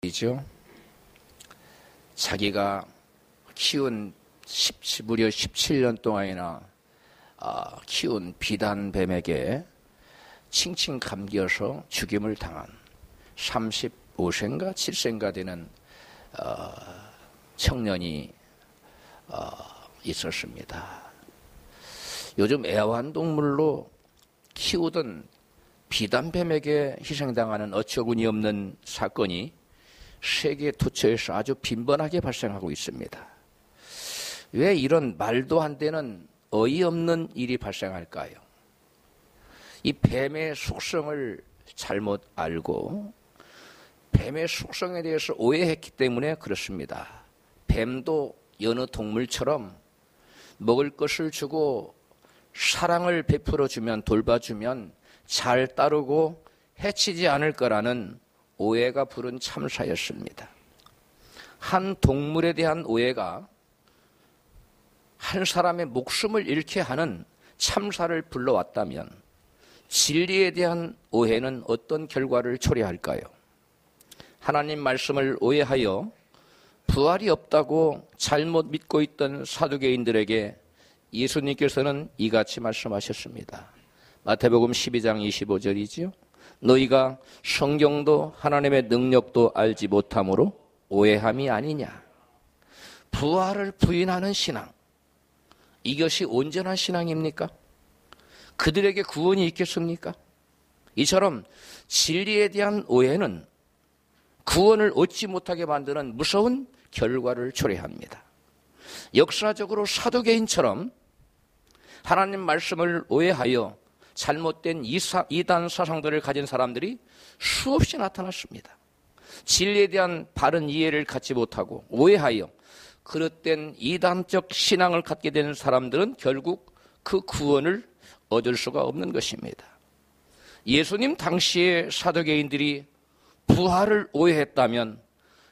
이죠. 자기가 키운 무려 17년 동안이나 키운 비단뱀에게 칭칭 감겨서 죽임을 당한 35세인가 7세인가 되는 청년이 있었습니다. 요즘 애완동물로 키우던 비단뱀에게 희생당하는 어처구니 없는 사건이 세계 투처에서 아주 빈번하게 발생하고 있습니다. 왜 이런 말도 안 되는 어이없는 일이 발생할까요? 이 뱀의 속성을 잘못 알고 뱀의 속성에 대해서 오해했기 때문에 그렇습니다. 뱀도 여느 동물처럼 먹을 것을 주고 사랑을 베풀어주면 돌봐주면 잘 따르고 해치지 않을 거라는 오해가 부른 참사였습니다. 한 동물에 대한 오해가 한 사람의 목숨을 잃게 하는 참사를 불러왔다면 진리에 대한 오해는 어떤 결과를 초래할까요? 하나님 말씀을 오해하여 부활이 없다고 잘못 믿고 있던 사두개인들에게 예수님께서는 이같이 말씀하셨습니다. 마태복음 12장 25절이지요. 너희가 성경도 하나님의 능력도 알지 못함으로 오해함이 아니냐. 부활을 부인하는 신앙, 이것이 온전한 신앙입니까? 그들에게 구원이 있겠습니까? 이처럼 진리에 대한 오해는 구원을 얻지 못하게 만드는 무서운 결과를 초래합니다. 역사적으로 사두개인처럼 하나님 말씀을 오해하여 잘못된 이단 사상들을 가진 사람들이 수없이 나타났습니다. 진리에 대한 바른 이해를 갖지 못하고 오해하여 그릇된 이단적 신앙을 갖게 되는 사람들은 결국 그 구원을 얻을 수가 없는 것입니다. 예수님 당시의 사두개인들이 부활을 오해했다면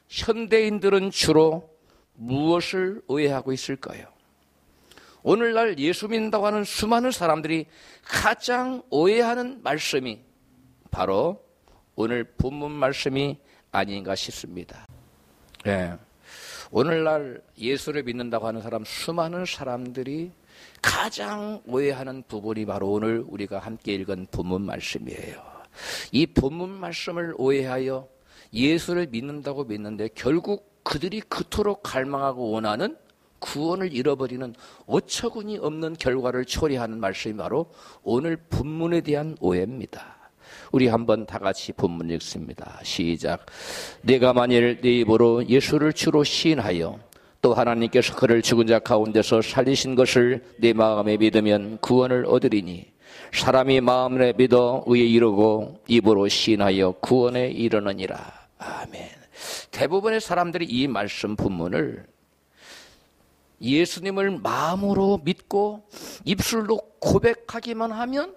현대인들은 주로 무엇을 오해하고 있을까요? 오늘날 예수 믿는다고 하는 수많은 사람들이 가장 오해하는 말씀이 바로 오늘 본문 말씀이 아닌가 싶습니다. 네. 오늘날 예수를 믿는다고 하는 수많은 사람들이 가장 오해하는 부분이 바로 오늘 우리가 함께 읽은 본문 말씀이에요. 이 본문 말씀을 오해하여 예수를 믿는다고 믿는데 결국 그들이 그토록 갈망하고 원하는 구원을 잃어버리는 어처구니 없는 결과를 초래하는 말씀이 바로 오늘 본문에 대한 오해입니다. 우리 한번 다 같이 본문 읽습니다. 시작. 내가 만일 네 입으로 예수를 주로 시인하여 또 하나님께서 그를 죽은 자 가운데서 살리신 것을 네 마음에 믿으면 구원을 얻으리니 사람이 마음에 믿어 의에 이르고 입으로 시인하여 구원에 이르느니라. 아멘. 대부분의 사람들이 이 말씀 본문을 예수님을 마음으로 믿고 입술로 고백하기만 하면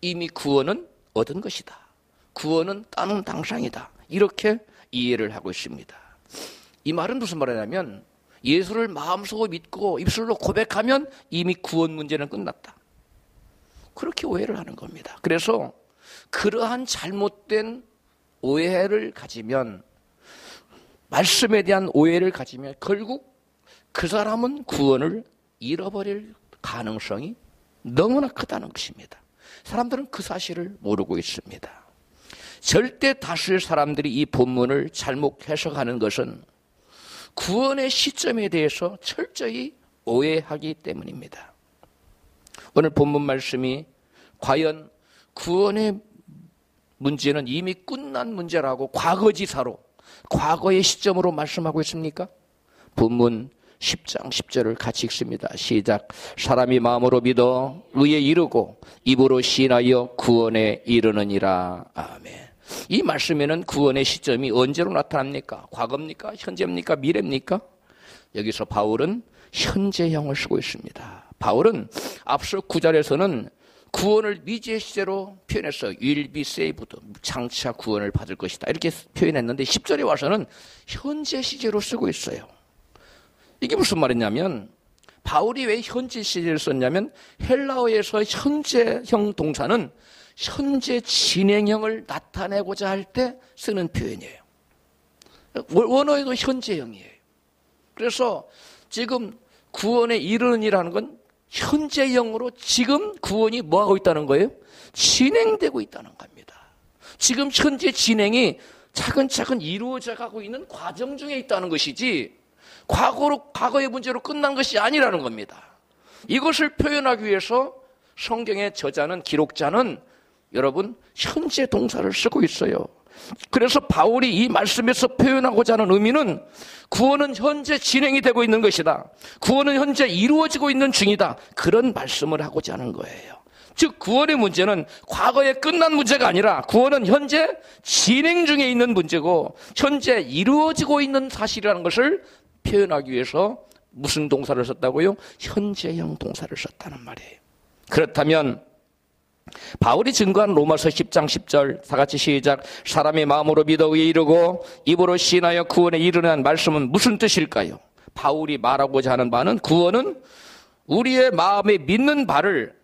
이미 구원은 얻은 것이다. 구원은 따는 당상이다. 이렇게 이해를 하고 있습니다. 이 말은 무슨 말이냐면 예수를 마음속으로 믿고 입술로 고백하면 이미 구원 문제는 끝났다. 그렇게 오해를 하는 겁니다. 그래서 그러한 잘못된 오해를 가지면 말씀에 대한 오해를 가지면 결국 그 사람은 구원을 잃어버릴 가능성이 너무나 크다는 것입니다. 사람들은 그 사실을 모르고 있습니다. 절대 다수의 사람들이 이 본문을 잘못 해석하는 것은 구원의 시점에 대해서 철저히 오해하기 때문입니다. 오늘 본문 말씀이 과연 구원의 문제는 이미 끝난 문제라고 과거지사로 과거의 시점으로 말씀하고 있습니까? 본문 10장 10절을 같이 읽습니다. 시작. 사람이 마음으로 믿어 의에 이르고 입으로 시인하여 구원에 이르느니라. 아멘. 이 말씀에는 구원의 시점이 언제로 나타납니까? 과거입니까? 현재입니까? 미래입니까? 여기서 바울은 현재형을 쓰고 있습니다. 바울은 앞서 9절에서는 구원을 미지의 시제로 표현했어요. Will be saved. 장차 구원을 받을 것이다. 이렇게 표현했는데 10절에 와서는 현재 시제로 쓰고 있어요. 이게 무슨 말이냐면 바울이 왜 현재 시제를 썼냐면 헬라어에서 현재형 동사는 현재 진행형을 나타내고자 할 때 쓰는 표현이에요. 원어에도 현재형이에요. 그래서 지금 구원에 이르는이라는 건 현재형으로 지금 구원이 뭐하고 있다는 거예요? 진행되고 있다는 겁니다. 지금 현재 진행이 차근차근 이루어져 가고 있는 과정 중에 있다는 것이지 과거의 문제로 끝난 것이 아니라는 겁니다. 이것을 표현하기 위해서 성경의 저자는, 기록자는 여러분 현재 동사를 쓰고 있어요. 그래서 바울이 이 말씀에서 표현하고자 하는 의미는 구원은 현재 진행이 되고 있는 것이다. 구원은 현재 이루어지고 있는 중이다. 그런 말씀을 하고자 하는 거예요. 즉 구원의 문제는 과거에 끝난 문제가 아니라 구원은 현재 진행 중에 있는 문제고 현재 이루어지고 있는 사실이라는 것을 표현하기 위해서 무슨 동사를 썼다고요? 현재형 동사를 썼다는 말이에요. 그렇다면 바울이 증거한 로마서 10장 10절 다 같이 시작. 사람의 마음으로 믿어 의에 이르고 입으로 신하여 구원에 이르는 말씀은 무슨 뜻일까요? 바울이 말하고자 하는 바는 구원은 우리의 마음에 믿는 바를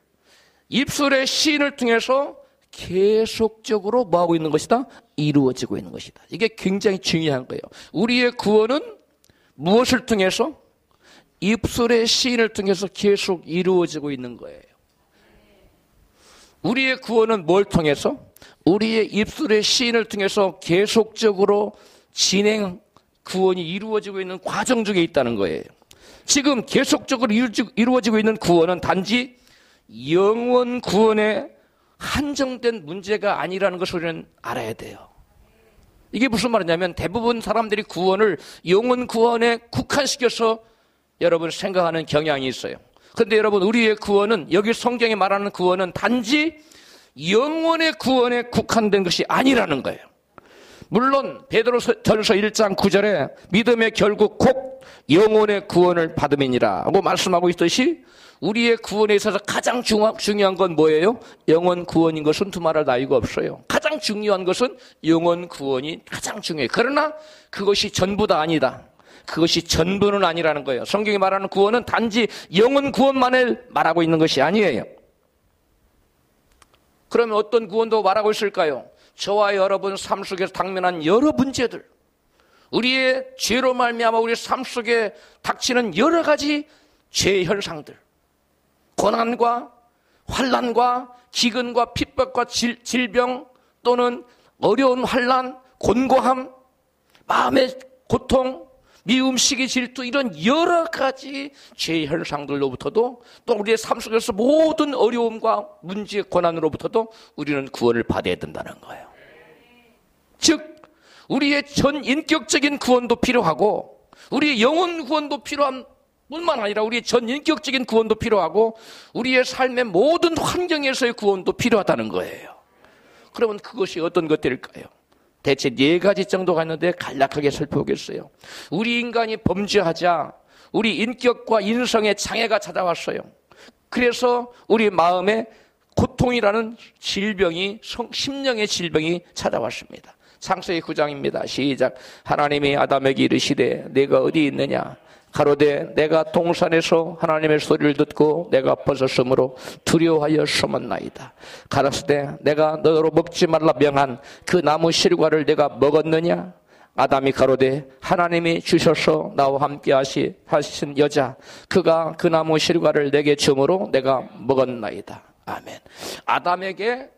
입술의 시인을 통해서 계속적으로 뭐하고 있는 것이다? 이루어지고 있는 것이다. 이게 굉장히 중요한 거예요. 우리의 구원은 무엇을 통해서? 입술의 시인을 통해서 계속 이루어지고 있는 거예요. 우리의 구원은 뭘 통해서? 우리의 입술의 시인을 통해서 계속적으로 구원이 이루어지고 있는 과정 중에 있다는 거예요. 지금 계속적으로 이루어지고 있는 구원은 단지 영원 구원에 한정된 문제가 아니라는 것을 우리는 알아야 돼요. 이게 무슨 말이냐면 대부분 사람들이 구원을 영원 구원에 국한시켜서 여러분 생각하는 경향이 있어요. 그런데 여러분 우리의 구원은 여기 성경에 말하는 구원은 단지 영원의 구원에 국한된 것이 아니라는 거예요. 물론 베드로전서 1장 9절에 믿음의 결국 곧 영원의 구원을 받음이니라 하고 말씀하고 있듯이 우리의 구원에 있어서 가장 중요한 건 뭐예요? 영원 구원인 것은 두말할 나위가 없어요. 가장 중요한 것은 영원 구원이 가장 중요해요. 그러나 그것이 전부다 아니다. 그것이 전부는 아니라는 거예요. 성경이 말하는 구원은 단지 영원 구원만을 말하고 있는 것이 아니에요. 그러면 어떤 구원도 말하고 있을까요? 저와 여러분 삶 속에서 당면한 여러 문제들, 우리의 죄로 말미암아 우리 삶 속에 닥치는 여러 가지 죄 현상들, 고난과 환난과 기근과 핍박과 질병 또는 어려운 환난, 곤고함, 마음의 고통, 미움, 시기, 질투 이런 여러 가지 죄 현상들로부터도 또 우리의 삶 속에서 모든 어려움과 문제, 고난으로부터도 우리는 구원을 받아야 된다는 거예요. 즉 우리의 전 인격적인 구원도 필요하고 우리의 영혼 구원도 필요한 뿐만 아니라 우리의 전 인격적인 구원도 필요하고 우리의 삶의 모든 환경에서의 구원도 필요하다는 거예요. 그러면 그것이 어떤 것들일까요? 대체 4가지 정도가 있는데 간략하게 살펴보겠어요. 우리 인간이 범죄하자 우리 인격과 인성의 장애가 찾아왔어요. 그래서 우리 마음에 고통이라는 질병이 심령의 질병이 찾아왔습니다. 창세기 9장입니다. 시작. 하나님이 아담에게 이르시되 내가 어디 있느냐? 가로되 내가 동산에서 하나님의 소리를 듣고 내가 벗었으므로 두려워하여 숨었나이다. 가라사대 내가 너로 먹지 말라 명한 그 나무 실과를 내가 먹었느냐? 아담이 가로되 하나님이 주셔서 나와 함께 하신 여자 그가 그 나무 실과를 내게 주므로 내가 먹었나이다. 아멘. 아담에게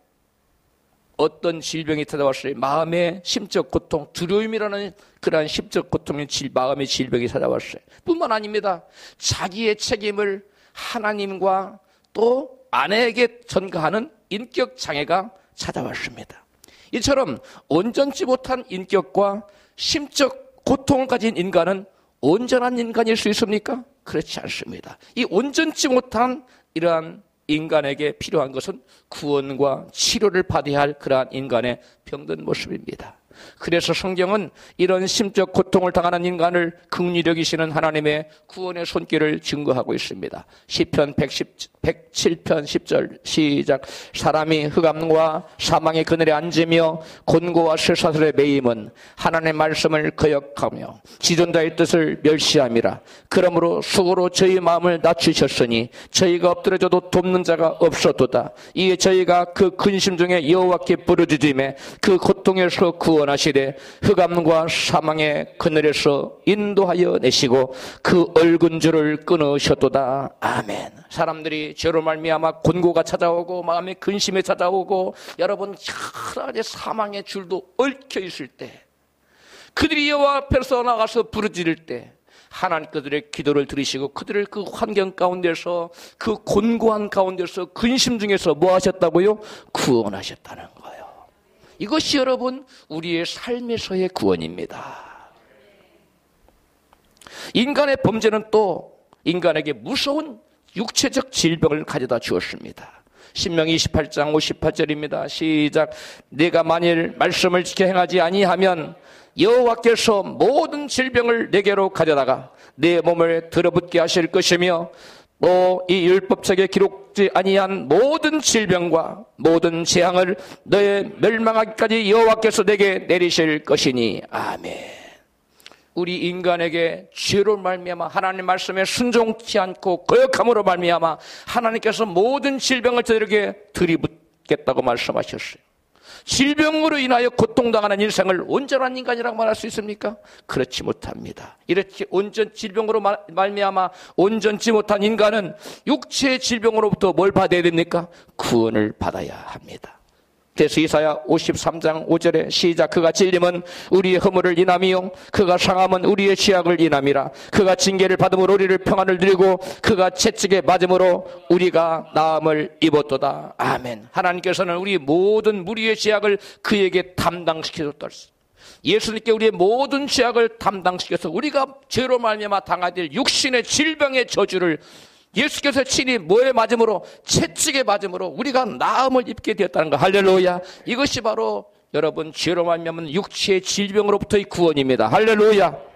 어떤 질병이 찾아왔어요? 마음의 심적 고통, 두려움이라는 그러한 심적 고통의 마음의 질병이 찾아왔어요. 뿐만 아닙니다. 자기의 책임을 하나님과 또 아내에게 전가하는 인격 장애가 찾아왔습니다. 이처럼 온전치 못한 인격과 심적 고통을 가진 인간은 온전한 인간일 수 있습니까? 그렇지 않습니다. 이 온전치 못한 이러한 인간에게 필요한 것은 구원과 치료를 받아야 할 그러한 인간의 병든 모습입니다. 그래서 성경은 이런 심적 고통을 당하는 인간을 긍휼히 여기시는 하나님의 구원의 손길을 증거하고 있습니다. 시편 107편 10절 시작. 사람이 흑암과 사망의 그늘에 앉으며 곤고와 쇠사슬에 매임은 하나님의 말씀을 거역하며 지존자의 뜻을 멸시함이라. 그러므로 수고로 저희 마음을 낮추셨으니 저희가 엎드려져도 돕는 자가 없었도다. 이에 저희가 그 근심 중에 여호와께 부르짖음에 그 고통에서 구원 구원하시되 흑암과 사망의 그늘에서 인도하여 내시고 그 얼군 줄을 끊으셨도다. 아멘. 사람들이 죄로 말미암아 곤고가 찾아오고 마음의 근심에 찾아오고 여러분 차라리 사망의 줄도 얽혀 있을 때 그들이 여호와 앞에서 나가서 부르짖을 때 하나님 그들의 기도를 들으시고 그들을 그 환경 가운데서 그 곤고한 가운데서 근심 중에서 뭐 하셨다고요? 구원하셨다는 거예요. 이것이 여러분 우리의 삶에서의 구원입니다. 인간의 범죄는 또 인간에게 무서운 육체적 질병을 가져다 주었습니다. 신명기 28장 58절입니다. 시작. 내가 만일 말씀을 지켜 행하지 아니하면 여호와께서 모든 질병을 내게로 가져다가 내 몸을 들어붙게 하실 것이며 또 이 율법책에 기록지 아니한 모든 질병과 모든 재앙을 너의 멸망하기까지 여호와께서 내게 내리실 것이니. 아멘. 우리 인간에게 죄로 말미암아 하나님 말씀에 순종치 않고 거역함으로 말미암아 하나님께서 모든 질병을 저들에게 들이붓겠다고 말씀하셨어요. 질병으로 인하여 고통당하는 인생을 온전한 인간이라고 말할 수 있습니까? 그렇지 못합니다. 이렇게 질병으로 말미암아 온전치 못한 인간은 육체의 질병으로부터 뭘 받아야 됩니까? 구원을 받아야 합니다. 그래서 이사야 53장 5절에 시작. 그가 찔림은 우리의 허물을 인함이요 그가 상함은 우리의 죄악을 인함이라. 그가 징계를 받음으로 우리를 평안을 누리고 그가 채찍에 맞음으로 우리가 나음을 입었도다. 아멘. 하나님께서는 우리 모든 무리의 죄악을 그에게 담당시켜줬다. 예수님께 우리의 모든 죄악을 담당시켜서 우리가 죄로 말미암아 당하게 될 육신의 질병의 저주를 예수께서 친히 뭐에 맞음으로? 채찍에 맞음으로 우리가 나음을 입게 되었다는 거. 할렐루야. 이것이 바로 여러분 죄로 말미암은 육체의 질병으로부터의 구원입니다. 할렐루야.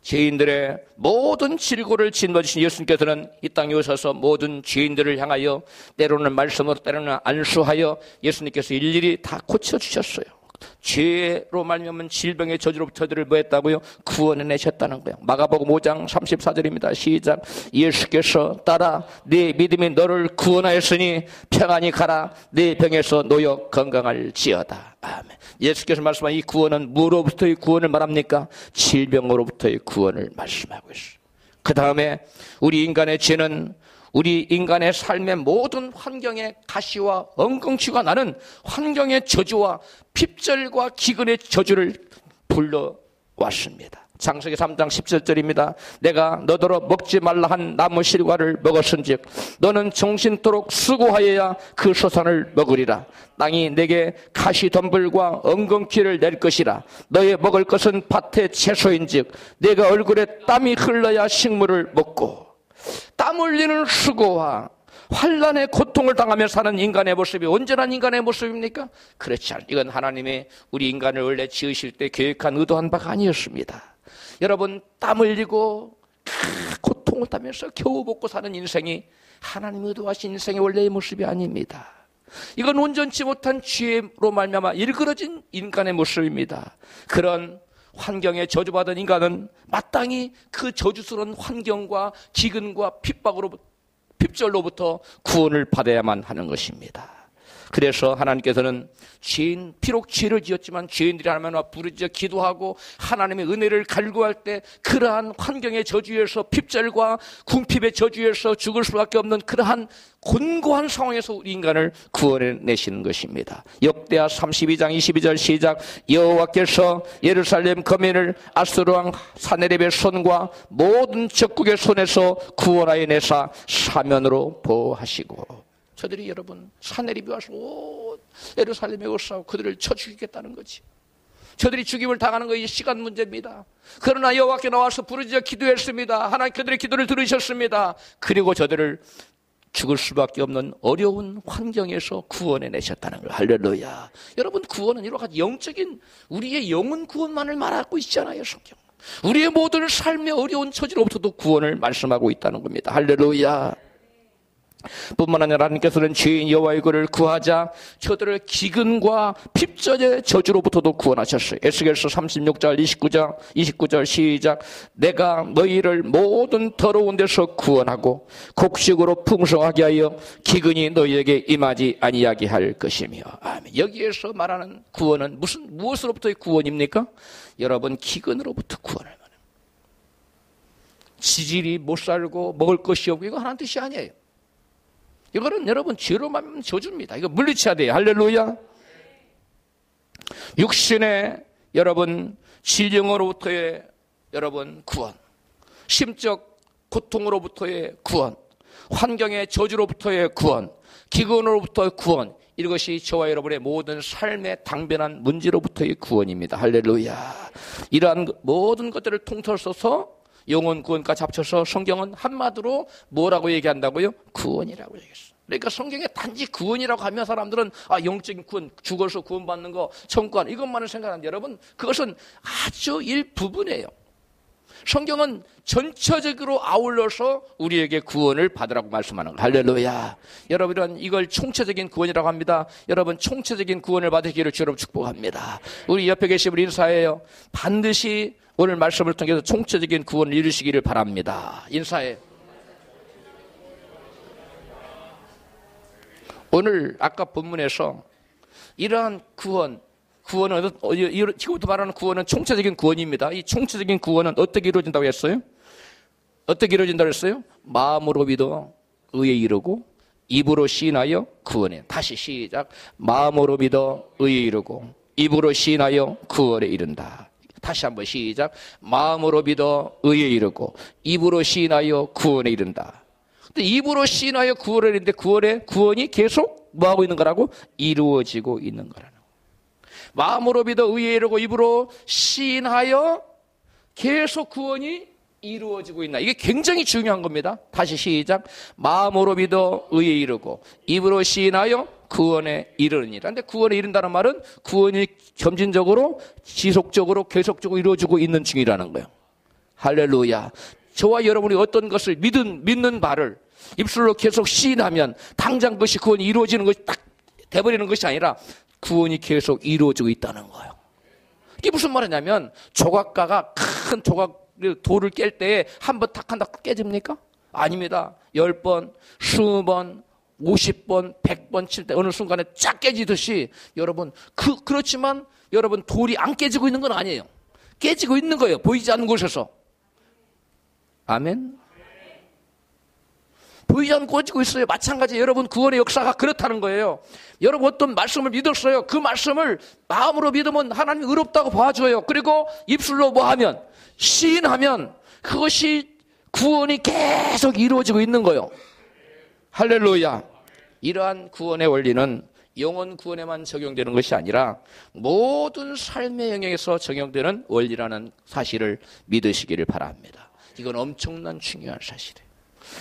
죄인들의 모든 질고를 짊어지신 예수님께서는 이 땅에 오셔서 모든 죄인들을 향하여 때로는 말씀으로 때로는 안수하여 예수님께서 일일이 다 고쳐주셨어요. 죄로 말미암은 질병의 저주로부터 저들을 뭐 했다고요? 구원해내셨다는 거예요. 마가복음 5장 34절입니다. 시작. 예수께서 따라 네 믿음이 너를 구원하였으니 평안히 가라. 네 병에서 놓여 건강할지어다. 아멘. 예수께서 말씀한 이 구원은 무로부터의 구원을 말합니까? 질병으로부터의 구원을 말씀하고 있어요. 그 다음에 우리 인간의 죄는 우리 인간의 삶의 모든 환경의 가시와 엉겅퀴가 나는 환경의 저주와 핍절과 기근의 저주를 불러왔습니다. 창세기 3장 17절입니다. 내가 너더러 먹지 말라 한 나무 실과를 먹었은즉 너는 정신토록 수고하여야 그 소산을 먹으리라. 땅이 내게 가시덤불과 엉겅퀴를 낼 것이라. 너의 먹을 것은 밭의 채소인즉 내가 얼굴에 땀이 흘러야 식물을 먹고. 땀 흘리는 수고와 환난의 고통을 당하며 사는 인간의 모습이 온전한 인간의 모습입니까? 그렇지 않아요. 이건 하나님이 우리 인간을 원래 지으실 때 계획한 의도한 바가 아니었습니다. 여러분 땀 흘리고 고통을 타면서 겨우 먹고 사는 인생이 하나님이 의도하신 인생의 원래의 모습이 아닙니다. 이건 온전치 못한 죄로 말미암아 일그러진 인간의 모습입니다. 그런 환경에 저주받은 인간은 마땅히 그 저주스러운 환경과 기근과 핍절로부터 구원을 받아야만 하는 것입니다. 그래서 하나님께서는 죄인, 비록 죄를 지었지만 죄인들이 하나님 앞에 부르짖어 기도하고 하나님의 은혜를 갈구할 때 그러한 환경의 저주에서 핍절과 궁핍의 저주에서 죽을 수밖에 없는 그러한 곤고한 상황에서 우리 인간을 구원해내시는 것입니다. 역대하 32장 22절 시작. 여호와께서 예루살렘 거민을 아수르왕 사네립의 손과 모든 적국의 손에서 구원하여 내사 사면으로 보호하시고. 저들이 여러분 사네립이 와서 온 예루살렘에 오사고 그들을 쳐 죽이겠다는 거지. 저들이 죽임을 당하는 것이 시간 문제입니다. 그러나 여호와께 나와서 부르짖어 기도했습니다. 하나님 그들의 기도를 들으셨습니다. 그리고 저들을 죽을 수밖에 없는 어려운 환경에서 구원해내셨다는 걸. 할렐루야. 여러분 구원은 여러 가지 영적인 우리의 영혼 구원만을 말하고 있잖아요. 성경. 우리의 모든 삶의 어려운 처지로부터도 구원을 말씀하고 있다는 겁니다. 할렐루야. 뿐만 아니라 하나님께서는 죄인 여호와의 글을 구하자 저들을 기근과 핍전의 저주로부터도 구원하셨어요. 에스겔서 36절 29절 시작. 내가 너희를 모든 더러운 데서 구원하고 곡식으로 풍성하게 하여 기근이 너희에게 임하지 아니하게 할 것이며. 아멘. 여기에서 말하는 구원은 무엇으로부터의 구원입니까? 여러분, 기근으로부터 구원을 말합니다. 지질이 못 살고 먹을 것이 없고 이거 하나님 뜻이 아니에요. 이거는 여러분 죄로 말하면 저주입니다. 이거 물리쳐야 돼요. 할렐루야. 육신의 여러분 질병으로부터의 여러분 구원, 심적 고통으로부터의 구원, 환경의 저주로부터의 구원, 기근으로부터의 구원, 이것이 저와 여러분의 모든 삶의 당변한 문제로부터의 구원입니다. 할렐루야. 이러한 모든 것들을 통틀어서 영혼 구원까지 합쳐서 성경은 한마디로 뭐라고 얘기한다고요? 구원이라고 얘기했어요. 그러니까 성경에 단지 구원이라고 하면 사람들은 영적인 구원, 죽어서 구원받는 거, 천국 가는 이것만을 생각하는데 여러분, 그것은 아주 일부분이에요. 성경은 전체적으로 아울러서 우리에게 구원을 받으라고 말씀하는 거예요. 할렐루야. 여러분은 이걸 총체적인 구원이라고 합니다. 여러분, 총체적인 구원을 받으기를 주로 축복합니다. 우리 옆에 계신 분 인사해요. 반드시 오늘 말씀을 통해서 총체적인 구원을 이루시기를 바랍니다. 인사해. 오늘 아까 본문에서 이러한 구원은 지금부터 말하는 구원은 총체적인 구원입니다. 이 총체적인 구원은 어떻게 이루어진다고 했어요? 어떻게 이루어진다고 했어요? 마음으로 믿어 의에 이르고 입으로 시인하여 구원해. 다시 시작. 마음으로 믿어 의에 이르고 입으로 시인하여 구원에 이른다. 다시 한번 시작. 마음으로 믿어 의에 이르고 입으로 시인하여 구원에 이른다. 근데 입으로 시인하여 구원에 이르는데 구원이 계속 뭐하고 있는 거라고? 이루어지고 있는 거라는 거예요. 마음으로 믿어 의에 이르고 입으로 시인하여 계속 구원이 이루어지고 있나. 이게 굉장히 중요한 겁니다. 다시 시작. 마음으로 믿어 의에 이르고 입으로 시인하여 구원에 이르느니라. 그런데 구원에 이른다는 말은 구원이 점진적으로 지속적으로 계속적으로 이루어지고 있는 중이라는 거예요. 할렐루야. 저와 여러분이 어떤 것을 믿는 바를 입술로 계속 시인하면 당장 그것이 구원이 이루어지는 것이 딱 돼버리는 것이 아니라 구원이 계속 이루어지고 있다는 거예요. 이게 무슨 말이냐면 조각가가 큰 돌을 깰 때에 한 번 탁 한다 깨집니까? 아닙니다. 10번, 20번, 50번, 100번 칠 때 어느 순간에 쫙 깨지듯이 여러분 그렇지만 여러분 돌이 안 깨지고 있는 건 아니에요. 깨지고 있는 거예요. 보이지 않는 곳에서. 아멘. 보이지 않고 꺼지고 있어요. 마찬가지 여러분 구원의 역사가 그렇다는 거예요. 여러분 어떤 말씀을 믿었어요. 그 말씀을 마음으로 믿으면 하나님이 의롭다고 봐줘요. 그리고 입술로 뭐 하면 시인하면 그것이 구원이 계속 이루어지고 있는 거예요. 할렐루야. 이러한 구원의 원리는 영혼 구원에만 적용되는 것이 아니라 모든 삶의 영역에서 적용되는 원리라는 사실을 믿으시기를 바랍니다. 이건 엄청난 중요한 사실이에요.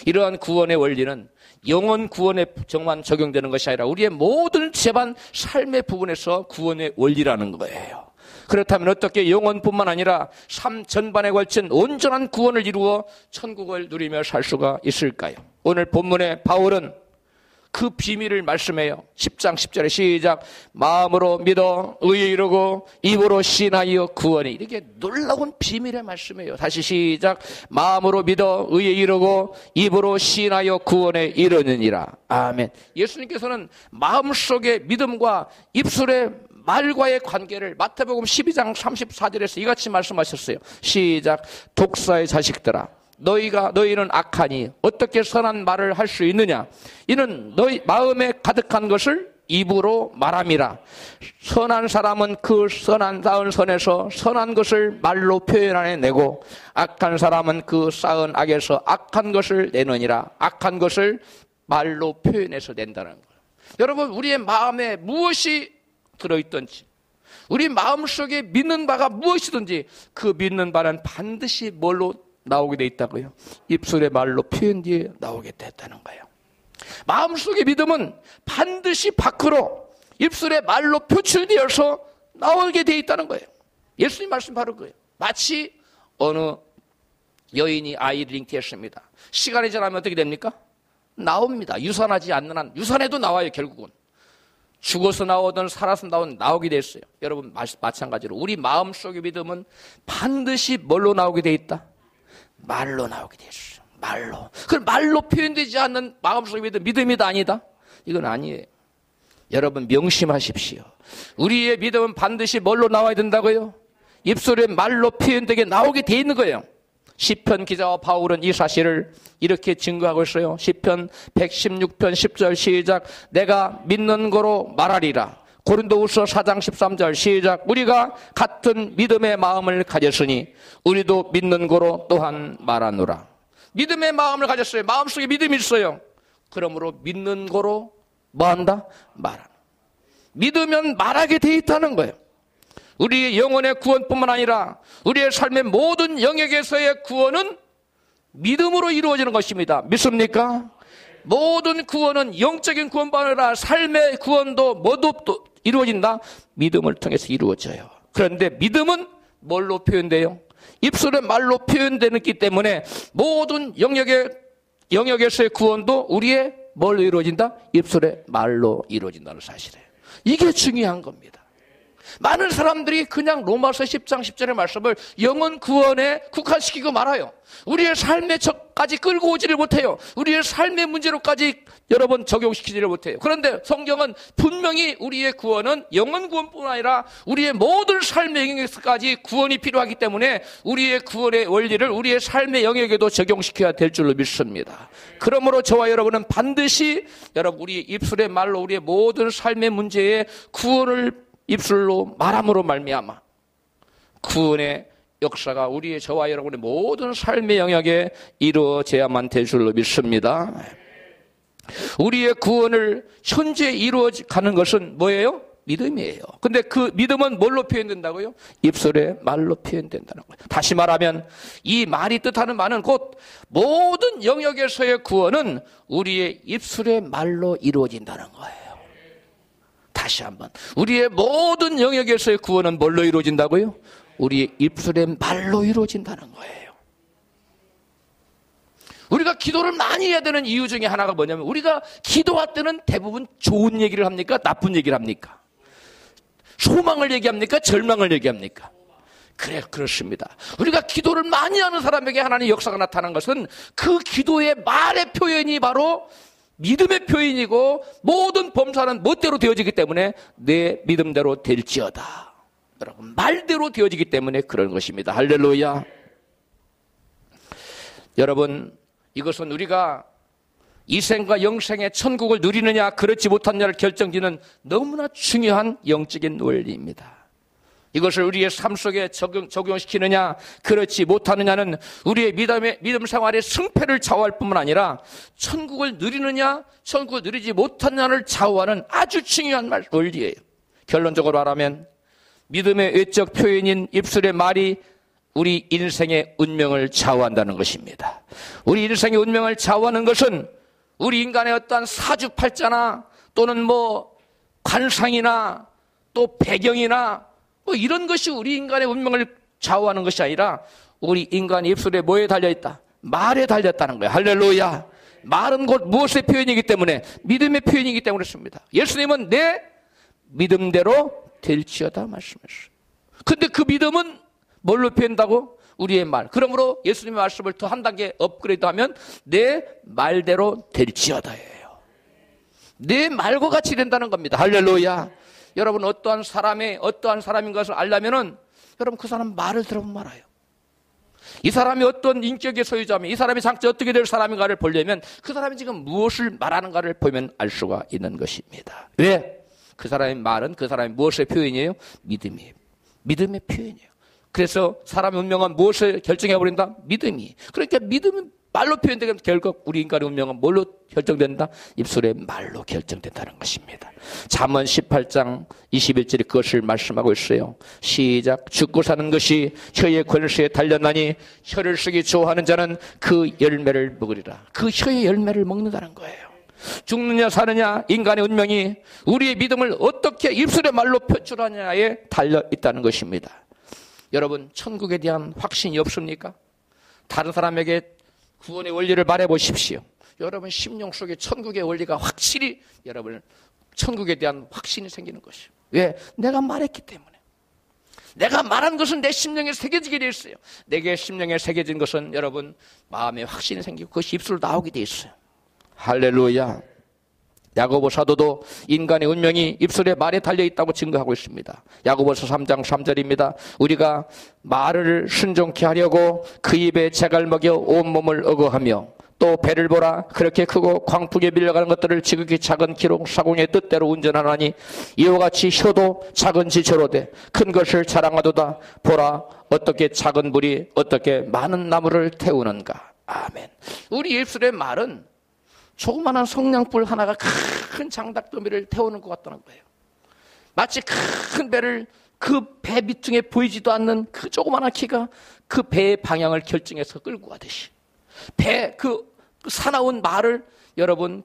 이러한 구원의 원리는 영혼 구원에 정만 적용되는 것이 아니라 우리의 모든 재반 삶의 부분에서 구원의 원리라는 거예요. 그렇다면 어떻게 영혼뿐만 아니라 삶 전반에 걸친 온전한 구원을 이루어 천국을 누리며 살 수가 있을까요? 오늘 본문의 바울은 그 비밀을 말씀해요. 10장 10절에 시작. 마음으로 믿어 의에 이르고 입으로 시인하여 구원이. 이렇게 놀라운 비밀의 말씀이에요. 다시 시작. 마음으로 믿어 의에 이르고 입으로 시인하여 구원에 이르느니라. 아멘. 예수님께서는 마음속의 믿음과 입술의 말과의 관계를 마태복음 12장 34절에서 이같이 말씀하셨어요. 시작. 독사의 자식들아, 너희는 악하니 어떻게 선한 말을 할 수 있느냐? 이는 너희 마음에 가득한 것을 입으로 말함이라. 선한 사람은 그 선한 쌓은 선에서 선한 것을 말로 표현해내고 악한 사람은 그 쌓은 악에서 악한 것을 내느니라. 악한 것을 말로 표현해서 낸다는 거예요. 여러분, 우리의 마음에 무엇이 들어있든지, 우리 마음속에 믿는 바가 무엇이든지 그 믿는 바는 반드시 뭘로 나오게 돼 있다고요? 입술의 말로 표현 뒤에 나오게 됐다는 거예요. 마음속의 믿음은 반드시 밖으로 입술의 말로 표출되어서 나오게 돼 있다는 거예요. 예수님 말씀 바로 그거예요. 마치 어느 여인이 아이를 잉태했습니다. 시간이 지나면 어떻게 됩니까? 나옵니다. 유산하지 않는 한 유산해도 나와요. 결국은 죽어서 나오든 살아서 나오게 됐어요. 여러분 마찬가지로 우리 마음속의 믿음은 반드시 뭘로 나오게 돼 있다? 말로 나오게 돼 있어요. 말로. 그럼 말로 표현되지 않는 마음속의 믿음, 믿음이다 아니다? 이건 아니에요. 여러분 명심하십시오. 우리의 믿음은 반드시 뭘로 나와야 된다고요? 입술에 말로 표현되게 나오게 돼 있는 거예요. 시편 기자와 바울은 이 사실을 이렇게 증거하고 있어요. 시편 116편 10절 시작. 내가 믿는 거로 말하리라. 고린도후서 4장 13절 시작. 우리가 같은 믿음의 마음을 가졌으니 우리도 믿는 거로 또한 말하노라. 믿음의 마음을 가졌어요. 마음속에 믿음이 있어요. 그러므로 믿는 거로 뭐한다? 말한다. 믿으면 말하게 돼 있다는 거예요. 우리의 영혼의 구원뿐만 아니라 우리의 삶의 모든 영역에서의 구원은 믿음으로 이루어지는 것입니다. 믿습니까? 모든 구원은 영적인 구원뿐만 아니라 삶의 구원도 모두 이루어진다. 믿음을 통해서 이루어져요. 그런데 믿음은 뭘로 표현돼요? 입술의 말로 표현되기 때문에 모든 영역에서의 구원도 우리의 뭘로 이루어진다? 입술의 말로 이루어진다는 사실이에요. 이게 중요한 겁니다. 많은 사람들이 그냥 로마서 10장 10절의 말씀을 영혼 구원에 국한시키고 말아요. 우리의 삶의 적까지 끌고 오지를 못해요. 우리의 삶의 문제로까지 여러분 적용시키지를 못해요. 그런데 성경은 분명히 우리의 구원은 영혼 구원뿐만 아니라 우리의 모든 삶의 영역에서까지 구원이 필요하기 때문에 우리의 구원의 원리를 우리의 삶의 영역에도 적용시켜야 될 줄로 믿습니다. 그러므로 저와 여러분은 반드시 여러분 우리의 입술의 말로 우리의 모든 삶의 문제에 구원을 입술로 말함으로 말미암아 구원의 역사가 우리의 저와 여러분의 모든 삶의 영역에 이루어져야만 될 줄로 믿습니다. 우리의 구원을 현재 이루어가는 것은 뭐예요? 믿음이에요. 근데 그 믿음은 뭘로 표현된다고요? 입술의 말로 표현된다는 거예요. 다시 말하면 이 말이 뜻하는 말은 곧 모든 영역에서의 구원은 우리의 입술의 말로 이루어진다는 거예요. 다시 한번 우리의 모든 영역에서의 구원은 뭘로 이루어진다고요? 우리의 입술의 말로 이루어진다는 거예요. 우리가 기도를 많이 해야 되는 이유 중에 하나가 뭐냐면 우리가 기도할 때는 대부분 좋은 얘기를 합니까? 나쁜 얘기를 합니까? 소망을 얘기합니까? 절망을 얘기합니까? 그래, 그렇습니다. 우리가 기도를 많이 하는 사람에게 하나님의 역사가 나타난 것은 그 기도의 말의 표현이 바로 믿음의 표현이고 모든 범사는 멋대로 되어지기 때문에 내 믿음대로 될지어다. 여러분 말대로 되어지기 때문에 그런 것입니다. 할렐루야. 여러분 이것은 우리가 이생과 영생의 천국을 누리느냐 그렇지 못하느냐를 결정짓는 너무나 중요한 영적인 원리입니다. 이것을 우리의 삶 속에 적용시키느냐 그렇지 못하느냐는 우리의 믿음 생활의 승패를 좌우할 뿐만 아니라 천국을 누리느냐 천국을 누리지 못하느냐를 좌우하는 아주 중요한 원리예요. 결론적으로 말하면 믿음의 외적 표현인 입술의 말이 우리 인생의 운명을 좌우한다는 것입니다. 우리 인생의 운명을 좌우하는 것은 우리 인간의 어떠한 사주팔자나 또는 관상이나 또 배경이나 이런 것이 우리 인간의 운명을 좌우하는 것이 아니라 우리 인간의 입술에 뭐에 달려있다? 말에 달렸다는 거예요. 할렐루야. 말은 곧 무엇의 표현이기 때문에 믿음의 표현이기 때문에 그렇습니다. 예수님은 내 믿음대로 될지어다 말씀하셨어요. 근데 그 믿음은 뭘로 표현한다고? 우리의 말. 그러므로 예수님의 말씀을 더 한 단계 업그레이드하면 내 말대로 될지어다예요. 내 말과 같이 된다는 겁니다. 할렐루야. 여러분 어떠한 사람인 것을 알려면은 여러분 그 사람 말을 들어보면 알아요. 이 사람이 어떤 인격의 소유자면 이 사람이 장차 어떻게 될 사람인가를 보려면 그 사람이 지금 무엇을 말하는가를 보면 알 수가 있는 것입니다. 왜? 그 사람의 말은 그 사람이 무엇의 표현이에요? 믿음이에요. 믿음의 표현이에요. 그래서 사람의 운명은 무엇을 결정해버린다? 믿음이. 그러니까 믿음은 말로 표현되면 결국 우리 인간의 운명은 뭘로 결정된다? 입술의 말로 결정된다는 것입니다. 잠언 18장 21절에 그것을 말씀하고 있어요. 시작. 죽고 사는 것이 혀의 권세에 달렸나니 혀를 쓰기 좋아하는 자는 그 열매를 먹으리라. 그 혀의 열매를 먹는다는 거예요. 죽느냐 사느냐 인간의 운명이 우리의 믿음을 어떻게 입술의 말로 표출하느냐에 달려 있다는 것입니다. 여러분 천국에 대한 확신이 없습니까? 다른 사람에게 구원의 원리를 말해 보십시오. 여러분 심령 속에 천국의 원리가 확실히 여러분 천국에 대한 확신이 생기는 것이에요. 왜? 내가 말했기 때문에. 내가 말한 것은 내 심령에 새겨지게 되어 있어요. 내게 심령에 새겨진 것은 여러분 마음에 확신이 생기고 그것이 입술로 나오게 되어 있어요. 할렐루야. 야고보 사도도 인간의 운명이 입술의 말에 달려있다고 증거하고 있습니다. 야고보서 3장 3절입니다. 우리가 말을 순종케 하려고 그 입에 재갈 먹여 온몸을 어거하며 또 배를 보라 그렇게 크고 광풍에 밀려가는 것들을 지극히 작은 기로 사공의 뜻대로 운전하나니 이와 같이 혀도 작은 지체로 돼 큰 것을 자랑하도다. 보라 어떻게 작은 불이 어떻게 많은 나무를 태우는가. 아멘. 우리 입술의 말은 조그마한 성냥불 하나가 큰 장닭더미를 태우는 것 같다는 거예요. 마치 큰 배를 그 배 밑둥에 보이지도 않는 그 조그마한 키가 그 배의 방향을 결정해서 끌고 가듯이 그 사나운 말을 여러분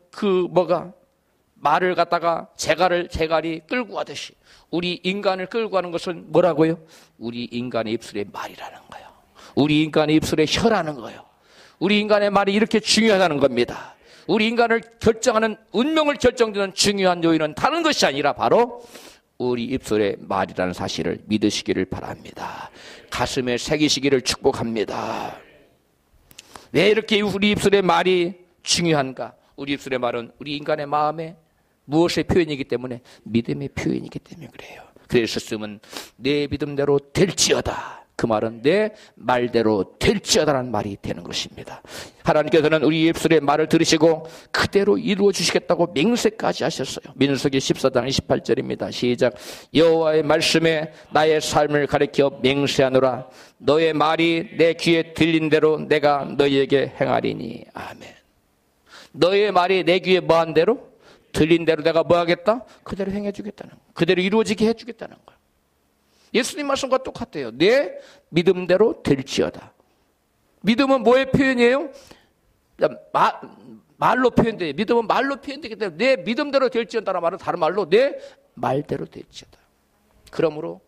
말을 갖다가 재갈이 끌고 가듯이 우리 인간을 끌고 가는 것은 뭐라고요? 우리 인간의 입술의 말이라는 거예요. 우리 인간의 입술의 혀라는 거예요. 우리 인간의 말이 이렇게 중요하다는 겁니다. 우리 인간을 결정하는 운명을 결정짓는 중요한 요인은 다른 것이 아니라 바로 우리 입술의 말이라는 사실을 믿으시기를 바랍니다. 가슴에 새기시기를 축복합니다. 왜 이렇게 우리 입술의 말이 중요한가? 우리 입술의 말은 우리 인간의 마음에 무엇의 표현이기 때문에 믿음의 표현이기 때문에 그래요. 그래서 쓰면 내 믿음대로 될지어다. 그 말은 내 말대로 될지어다라는 말이 되는 것입니다. 하나님께서는 우리 입술의 말을 들으시고 그대로 이루어 주시겠다고 맹세까지 하셨어요. 민수기 14장 28절입니다. 시작. 여호와의 말씀에 나의 삶을 가리켜 맹세하노라. 너의 말이 내 귀에 들린 대로 내가 너희에게 행하리니. 아멘. 너의 말이 내 귀에 뭐한 대로? 들린 대로 내가 뭐 하겠다? 그대로 행해주겠다는 거예요. 그대로 이루어지게 해주겠다는 거예요. 예수님 말씀과 똑같아요. 내 믿음대로 될지어다. 믿음은 뭐의 표현이에요? 말로 표현돼요. 믿음은 말로 표현되기 때문에 내 믿음대로 될지어다라는 말은 다른 말로 내 말대로 될지어다. 그러므로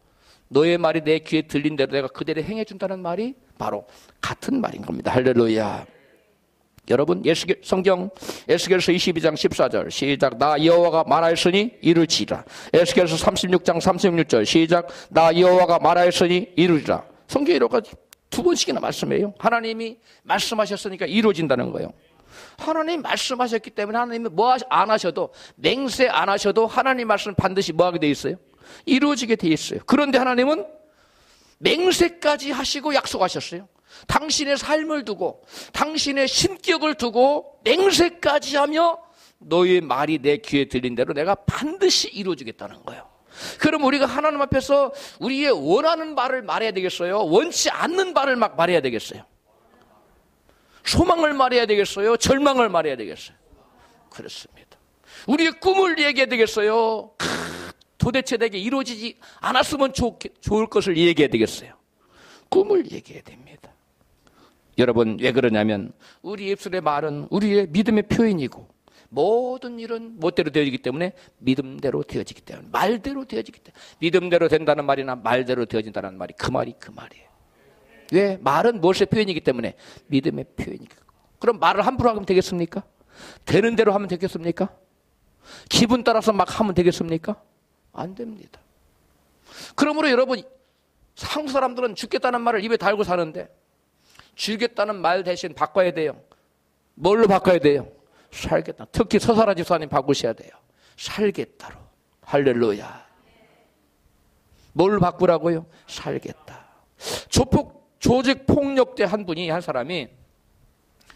너의 말이 내 귀에 들린 대로 내가 그대로 행해준다는 말이 바로 같은 말인 겁니다. 할렐루야. 여러분 성경 에스겔서 22장 14절 시작. 나 여호와가 말하였으니 이루지라. 에스겔서 36장 36절 시작. 나 여호와가 말하였으니 이루리라. 성경에 이렇게 두 번씩이나 말씀해요. 하나님이 말씀하셨으니까 이루어진다는 거예요. 하나님이 말씀하셨기 때문에 하나님이 뭐 안 하셔도 맹세 안 하셔도 하나님 말씀은 반드시 뭐 하게 돼 있어요? 이루어지게 돼 있어요. 그런데 하나님은 맹세까지 하시고 약속하셨어요. 당신의 삶을 두고 당신의 신격을 두고 맹세까지 하며 너의 말이 내 귀에 들린 대로 내가 반드시 이루어주겠다는 거예요. 그럼 우리가 하나님 앞에서 우리의 원하는 말을 말해야 되겠어요? 원치 않는 말을 막 말해야 되겠어요? 소망을 말해야 되겠어요? 절망을 말해야 되겠어요? 그렇습니다. 우리의 꿈을 얘기해야 되겠어요? 도대체 내게 이루어지지 않았으면 좋을 것을 얘기해야 되겠어요? 꿈을 얘기해야 됩니다. 여러분 왜 그러냐면 우리 입술의 말은 우리의 믿음의 표현이고 모든 일은 멋대로 되어지기 때문에 믿음대로 되어지기 때문에 말대로 되어지기 때문에 믿음대로 된다는 말이나 말대로 되어진다는 말이 그 말이에요. 왜? 말은 무엇의 표현이기 때문에 믿음의 표현이니까. 그럼 말을 함부로 하면 되겠습니까? 되는 대로 하면 되겠습니까? 기분 따라서 막 하면 되겠습니까? 안 됩니다. 그러므로 여러분 한국 사람들은 죽겠다는 말을 입에 달고 사는데 죽겠다는 말 대신 바꿔야 돼요. 뭘로 바꿔야 돼요? 살겠다. 특히 서사라 집사님 바꾸셔야 돼요. 살겠다로. 할렐루야. 뭘 바꾸라고요? 살겠다. 조직폭력대 한 사람이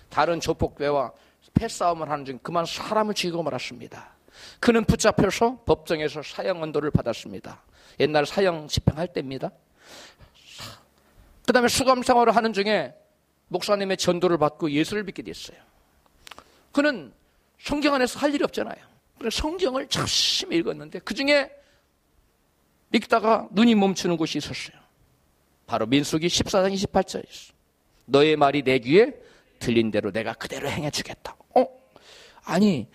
다른 조폭배와 패싸움을 하는 중 그만 사람을 죽이고 말았습니다. 그는 붙잡혀서 법정에서 사형 언도를 받았습니다. 옛날 사형 집행할 때입니다. 그 다음에 수감 생활을 하는 중에 목사님의 전도를 받고 예수를 믿게 됐어요. 그는 성경 안에서 할 일이 없잖아요. 그래서 성경을 열심히 읽었는데 그 중에 읽다가 눈이 멈추는 곳이 있었어요. 바로 민수기 14장 28절에 있어. 너의 말이 내 귀에 들린 대로 내가 그대로 행해주겠다. 아니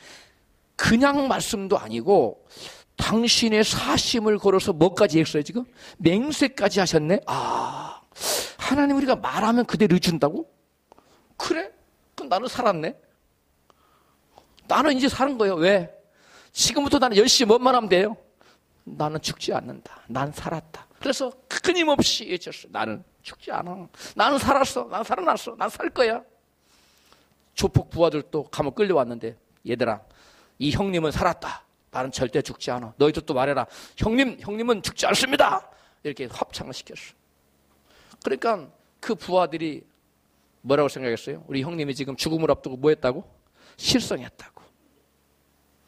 그냥 말씀도 아니고 당신의 사심을 걸어서 뭐까지 했어요 지금? 맹세까지 하셨네. 하나님 우리가 말하면 그대로 해준다고? 그래? 그럼 나는 살았네. 나는 이제 사는 거예요. 왜? 지금부터 나는 열심히 뭐만 하면 돼요? 나는 죽지 않는다. 난 살았다. 그래서 끊임없이 외쳤어요. 나는 죽지 않아. 나는 살았어. 난 살아났어. 난 살 거야. 조폭 부하들도 감옥 끌려왔는데, 얘들아, 이 형님은 살았다. 나는 절대 죽지 않아. 너희도 또 말해라. 형님은 죽지 않습니다. 이렇게 합창을 시켰어. 그러니까 그 부하들이 뭐라고 생각했어요? 우리 형님이 지금 죽음을 앞두고 뭐 했다고? 실성했다고.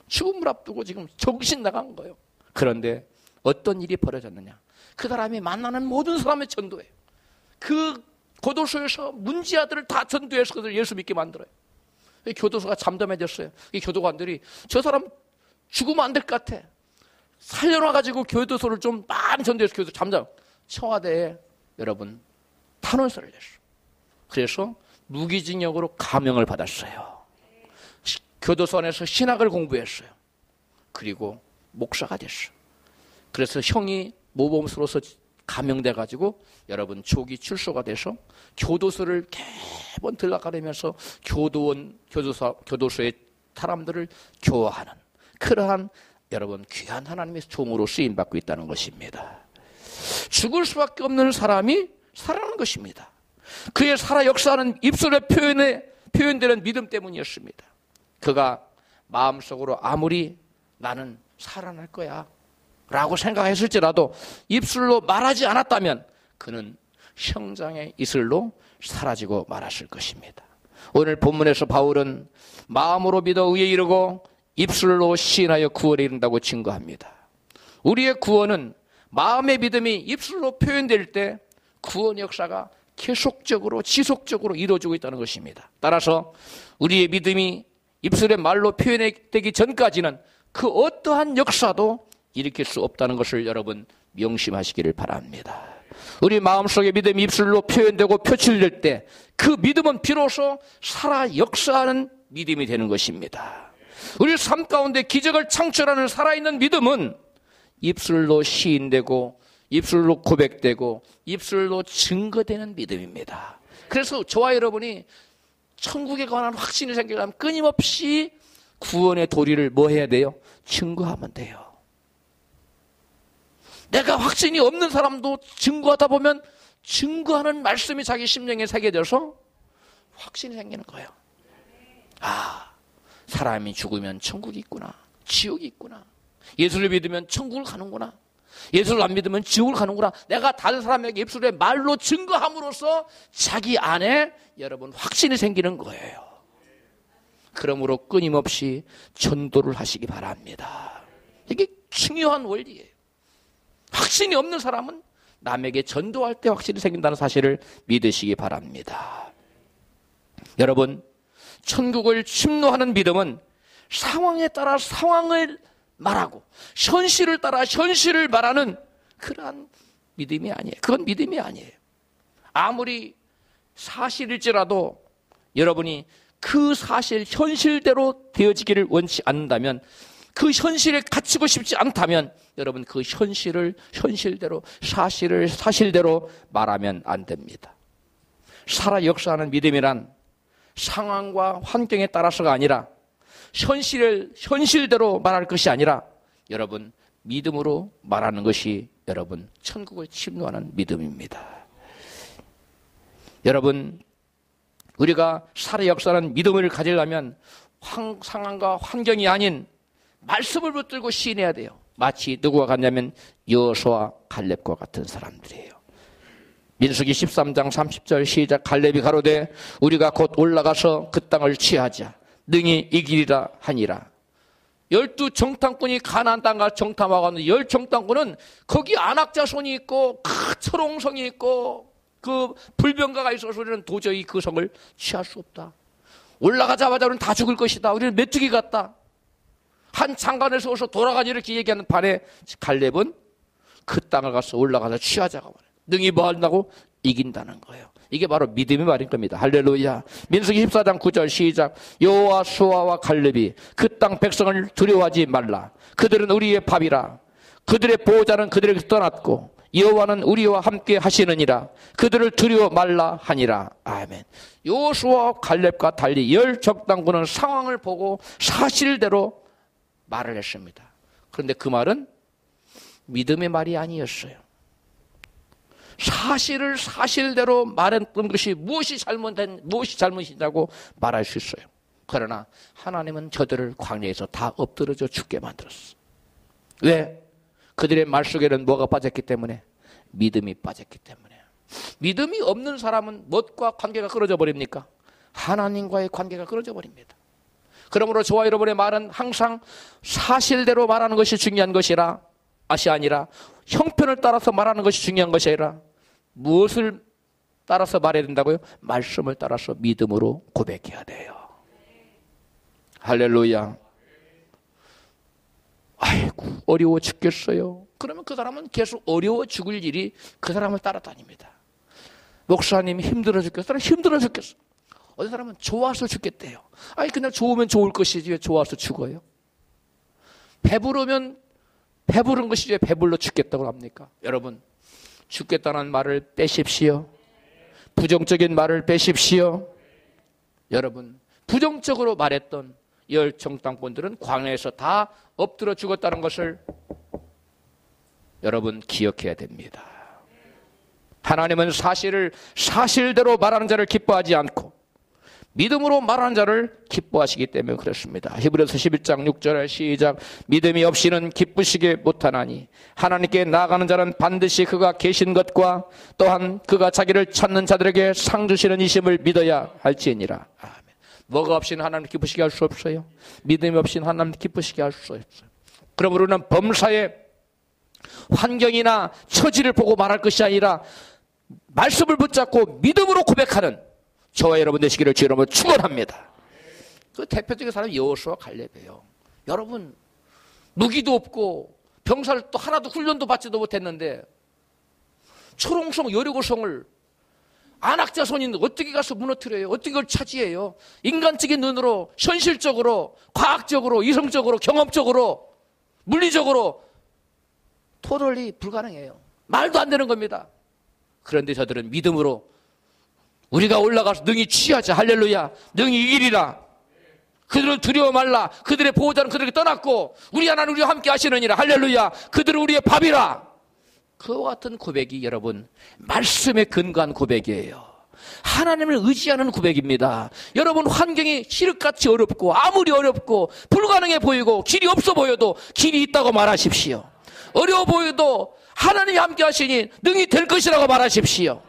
죽음을 앞두고 지금 정신 나간 거예요. 그런데 어떤 일이 벌어졌느냐? 그 사람이 만나는 모든 사람을 전도해요. 그 교도소에서 문지아들을 다 전도해서 그들 예수 믿게 만들어요. 교도소가 잠잠해졌어요. 이 교도관들이 저 사람 죽으면 안 될 것 같아. 살려놔가지고 교도소를 좀 많이 전도해서 교도소 잠잠. 청와대에 여러분 탄원서를 냈어요. 그래서 무기징역으로 감형을 받았어요. 교도소 안에서 신학을 공부했어요. 그리고 목사가 됐어요. 그래서 형이 모범수로서 감형돼가지고 여러분 조기 출소가 돼서 교도소를 매번 들락거리면서 교도소의 사람들을 교화하는 그러한 여러분 귀한 하나님의 종으로 쓰임받고 있다는 것입니다. 죽을 수밖에 없는 사람이 살아나는 것입니다. 그의 살아 역사하는 입술의 표현되는 믿음 때문이었습니다. 그가 마음속으로 아무리 나는 살아날 거야 라고 생각했을지라도 입술로 말하지 않았다면 그는 형장의 이슬로 사라지고 말았을 것입니다. 오늘 본문에서 바울은 마음으로 믿어 의에 이르고 입술로 시인하여 구원에 이른다고 증거합니다. 우리의 구원은 마음의 믿음이 입술로 표현될 때 구원 역사가 계속적으로 지속적으로 이루어지고 있다는 것입니다. 따라서 우리의 믿음이 입술의 말로 표현되기 전까지는 그 어떠한 역사도 일으킬 수 없다는 것을 여러분 명심하시기를 바랍니다. 우리 마음속의 믿음이 입술로 표현되고 표출될 때 그 믿음은 비로소 살아 역사하는 믿음이 되는 것입니다. 우리 삶 가운데 기적을 창출하는 살아있는 믿음은 입술로 시인되고 입술로 고백되고 입술로 증거되는 믿음입니다. 그래서 저와 여러분이 천국에 관한 확신이 생기려면 끊임없이 구원의 도리를 뭐 해야 돼요? 증거하면 돼요. 내가 확신이 없는 사람도 증거하다 보면 증거하는 말씀이 자기 심령에 새겨져서 확신이 생기는 거예요. 아, 사람이 죽으면 천국이 있구나. 지옥이 있구나. 예수를 믿으면 천국을 가는구나. 예수를 안 믿으면 지옥을 가는구나. 내가 다른 사람에게 입술에 말로 증거함으로써 자기 안에 여러분 확신이 생기는 거예요. 그러므로 끊임없이 전도를 하시기 바랍니다. 이게 중요한 원리예요. 확신이 없는 사람은 남에게 전도할 때 확신이 생긴다는 사실을 믿으시기 바랍니다. 여러분, 천국을 침노하는 믿음은 상황에 따라 상황을 말하고 현실을 따라 현실을 말하는 그러한 믿음이 아니에요. 그건 믿음이 아니에요. 아무리 사실일지라도 여러분이 그 사실 현실대로 되어지기를 원치 않는다면, 그 현실에 갇히고 싶지 않다면 여러분 그 현실을 현실대로, 사실을 사실대로 말하면 안 됩니다. 살아 역사하는 믿음이란 상황과 환경에 따라서가 아니라 현실을 현실대로 말할 것이 아니라 여러분 믿음으로 말하는 것이 여러분 천국을 침노하는 믿음입니다. 여러분, 우리가 살아 역사하는 믿음을 가지려면 상황과 환경이 아닌 말씀을 붙들고 시인해야 돼요. 마치 누구와 같냐면 여호수아와 갈렙과 같은 사람들이에요. 민수기 13장 30절 시작. 갈렙이 가로되 우리가 곧 올라가서 그 땅을 취하자. 능히 이기리라 하니라. 12 정탐꾼이 가나안 땅과 정탐하고 왔는데 10 정탐꾼은 거기 안악자손이 있고 초롱성이 있고 그 불병가가 있어서 우리는 도저히 그 성을 취할 수 없다. 올라가자마자 우리는 다 죽을 것이다. 우리는 메뚜기 같다. 한 장관에서 어서 돌아가지 이렇게 얘기하는 반에 갈렙은 그 땅을 가서 올라가서 취하자고 말해요. 능히 뭐 한다고? 이긴다는 거예요. 이게 바로 믿음의 말인 겁니다. 할렐루야. 민수기 14장 9절 시작. 여호수아와 갈렙이 그 땅 백성을 두려워하지 말라. 그들은 우리의 밥이라. 그들의 보호자는 그들에게서 떠났고 여호와는 우리와 함께 하시느니라. 그들을 두려워 말라 하니라. 아멘. 여호수아와 갈렙과 달리 열 적당군은 상황을 보고 사실대로 말을 했습니다. 그런데 그 말은 믿음의 말이 아니었어요. 사실을 사실대로 말했던 것이 무엇이 잘못이냐고 말할 수 있어요. 그러나 하나님은 저들을 광야에서 다 엎드러져 죽게 만들었어. 왜? 그들의 말 속에는 뭐가 빠졌기 때문에? 믿음이 빠졌기 때문에. 믿음이 없는 사람은 무엇과 관계가 끊어져 버립니까? 하나님과의 관계가 끊어져 버립니다. 그러므로 저와 여러분의 말은 항상 사실대로 말하는 것이 중요한 것이라 아니라 형편을 따라서 말하는 것이 중요한 것이 아니라 무엇을 따라서 말해야 된다고요? 말씀을 따라서 믿음으로 고백해야 돼요. 할렐루야. 아이고 어려워 죽겠어요. 그러면 그 사람은 계속 어려워 죽을 일이 그 사람을 따라다닙니다. 목사님 힘들어 죽겠어. 힘들어 죽겠어. 어떤 사람은 좋아서 죽겠대요. 아니 그냥 좋으면 좋을 것이지 왜 좋아서 죽어요? 배부르면 배부른 것이지 왜 배불러 죽겠다고 합니까? 여러분 죽겠다는 말을 빼십시오. 부정적인 말을 빼십시오. 여러분 부정적으로 말했던 열 정탐꾼들은 광야에서 다 엎드려 죽었다는 것을 여러분 기억해야 됩니다. 하나님은 사실을 사실대로 말하는 자를 기뻐하지 않고 믿음으로 말하는 자를 기뻐하시기 때문에 그렇습니다. 히브리서 11장 6절에 시작. 믿음이 없이는 기쁘시게 못하나니 하나님께 나아가는 자는 반드시 그가 계신 것과 또한 그가 자기를 찾는 자들에게 상 주시는 이심을 믿어야 할지니라. 아멘. 뭐가 없이는 하나님 기쁘시게 할 수 없어요. 믿음이 없이는 하나님 기쁘시게 할 수 없어요. 그러므로 우리는 범사의 환경이나 처지를 보고 말할 것이 아니라 말씀을 붙잡고 믿음으로 고백하는 저와 여러분 되시기를 주의 이름으로 축원합니다. 그 대표적인 사람이 여호수아와 갈렙이에요. 여러분 무기도 없고 병사를 또 하나도 훈련도 받지도 못했는데 초롱성 여리고성을 안악자손인데 어떻게 가서 무너뜨려요? 어떻게 그걸 차지해요? 인간적인 눈으로 현실적으로 과학적으로 이성적으로 경험적으로 물리적으로 토럴리 불가능해요. 말도 안 되는 겁니다. 그런데 저들은 믿음으로 우리가 올라가서 능히 취하자. 할렐루야. 능히 이기리라. 그들을 두려워 말라. 그들의 보호자는 그들에게 떠났고 우리 하나님 우리와 함께 하시느니라. 할렐루야. 그들은 우리의 밥이라. 그와 같은 고백이 여러분 말씀에 근거한 고백이에요. 하나님을 의지하는 고백입니다. 여러분 환경이 시륵같이 어렵고 아무리 어렵고 불가능해 보이고 길이 없어 보여도 길이 있다고 말하십시오. 어려워 보여도 하나님이 함께 하시니 능히 될 것이라고 말하십시오.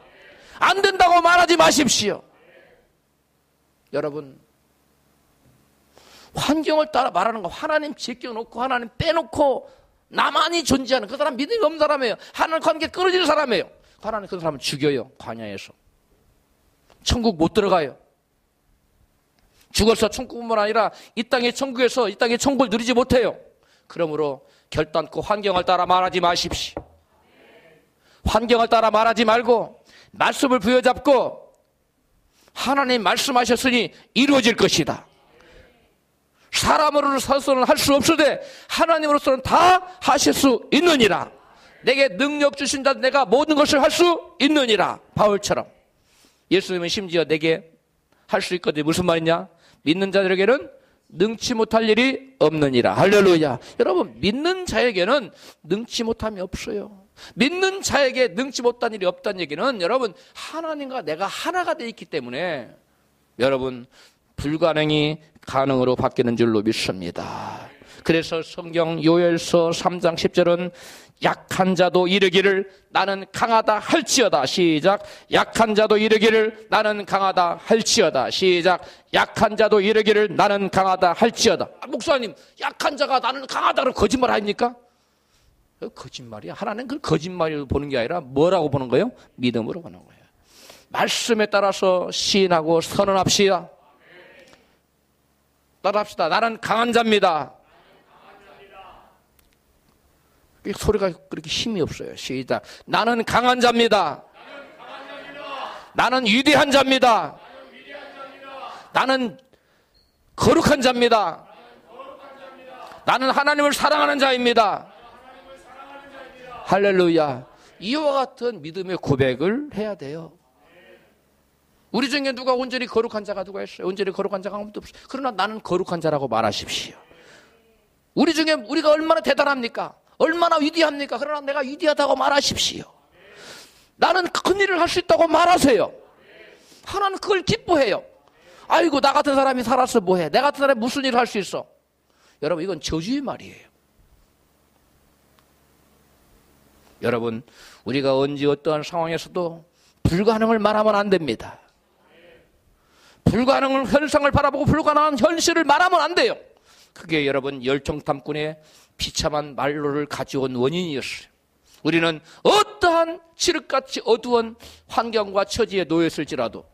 안 된다고 말하지 마십시오. 여러분 환경을 따라 말하는 거 하나님 제껴놓고 하나님 빼놓고 나만이 존재하는 그 사람 믿음이 없는 사람이에요. 하나님 관계 끊어지는 사람이에요. 하나님 그 사람은 죽여요. 광야에서 천국 못 들어가요. 죽어서 천국뿐만 아니라 이 땅의 천국에서 이 땅의 천국을 누리지 못해요. 그러므로 결단코 환경을 따라 말하지 마십시오. 환경을 따라 말하지 말고 말씀을 부여잡고 하나님 말씀하셨으니 이루어질 것이다. 사람으로서는 할 수 없으되 하나님으로서는 다 하실 수 있느니라. 내게 능력 주신 자 내가 모든 것을 할 수 있느니라. 바울처럼 예수님은 심지어 내게 할 수 있거든. 무슨 말이냐? 믿는 자들에게는 능치 못할 일이 없느니라. 할렐루야. 여러분 믿는 자에게는 능치 못함이 없어요. 믿는 자에게 능치 못한 일이 없다는 얘기는 여러분 하나님과 내가 하나가 돼 있기 때문에 여러분 불가능이 가능으로 바뀌는 줄로 믿습니다. 그래서 성경 요엘서 3장 10절은 약한 자도 이르기를 나는 강하다 할지어다. 시작. 약한 자도 이르기를 나는 강하다 할지어다. 시작. 약한 자도 이르기를 나는 강하다 할지어다. 목사님 약한 자가 나는 강하다고 거짓말 아닙니까? 거짓말이야. 하나는 그 거짓말로 보는 게 아니라 뭐라고 보는 거예요? 믿음으로 보는 거예요. 말씀에 따라서 시인하고 선언합시다. 따라합시다. 나는 강한 자입니다. 소리가 그렇게 힘이 없어요. 시작. 나는 강한 자입니다. 나는 위대한 자입니다. 나는 거룩한 자입니다. 나는 하나님을 사랑하는 자입니다. 할렐루야. 이와 같은 믿음의 고백을 해야 돼요. 우리 중에 누가 온전히 거룩한 자가 누가 있어요? 온전히 거룩한 자가 아무도 없어요. 그러나 나는 거룩한 자라고 말하십시오. 우리 중에 우리가 얼마나 대단합니까? 얼마나 위대합니까? 그러나 내가 위대하다고 말하십시오. 나는 큰 일을 할 수 있다고 말하세요. 하나는 그걸 기뻐해요. 아이고, 나 같은 사람이 살아서 뭐해? 내 같은 사람이 무슨 일을 할 수 있어? 여러분, 이건 저주의 말이에요. 여러분, 우리가 언제 어떠한 상황에서도 불가능을 말하면 안 됩니다. 불가능한 현상을 바라보고 불가능한 현실을 말하면 안 돼요. 그게 여러분 열정탐꾼의 비참한 말로를 가져온 원인이었어요. 우리는 어떠한 칠흑같이 어두운 환경과 처지에 놓였을지라도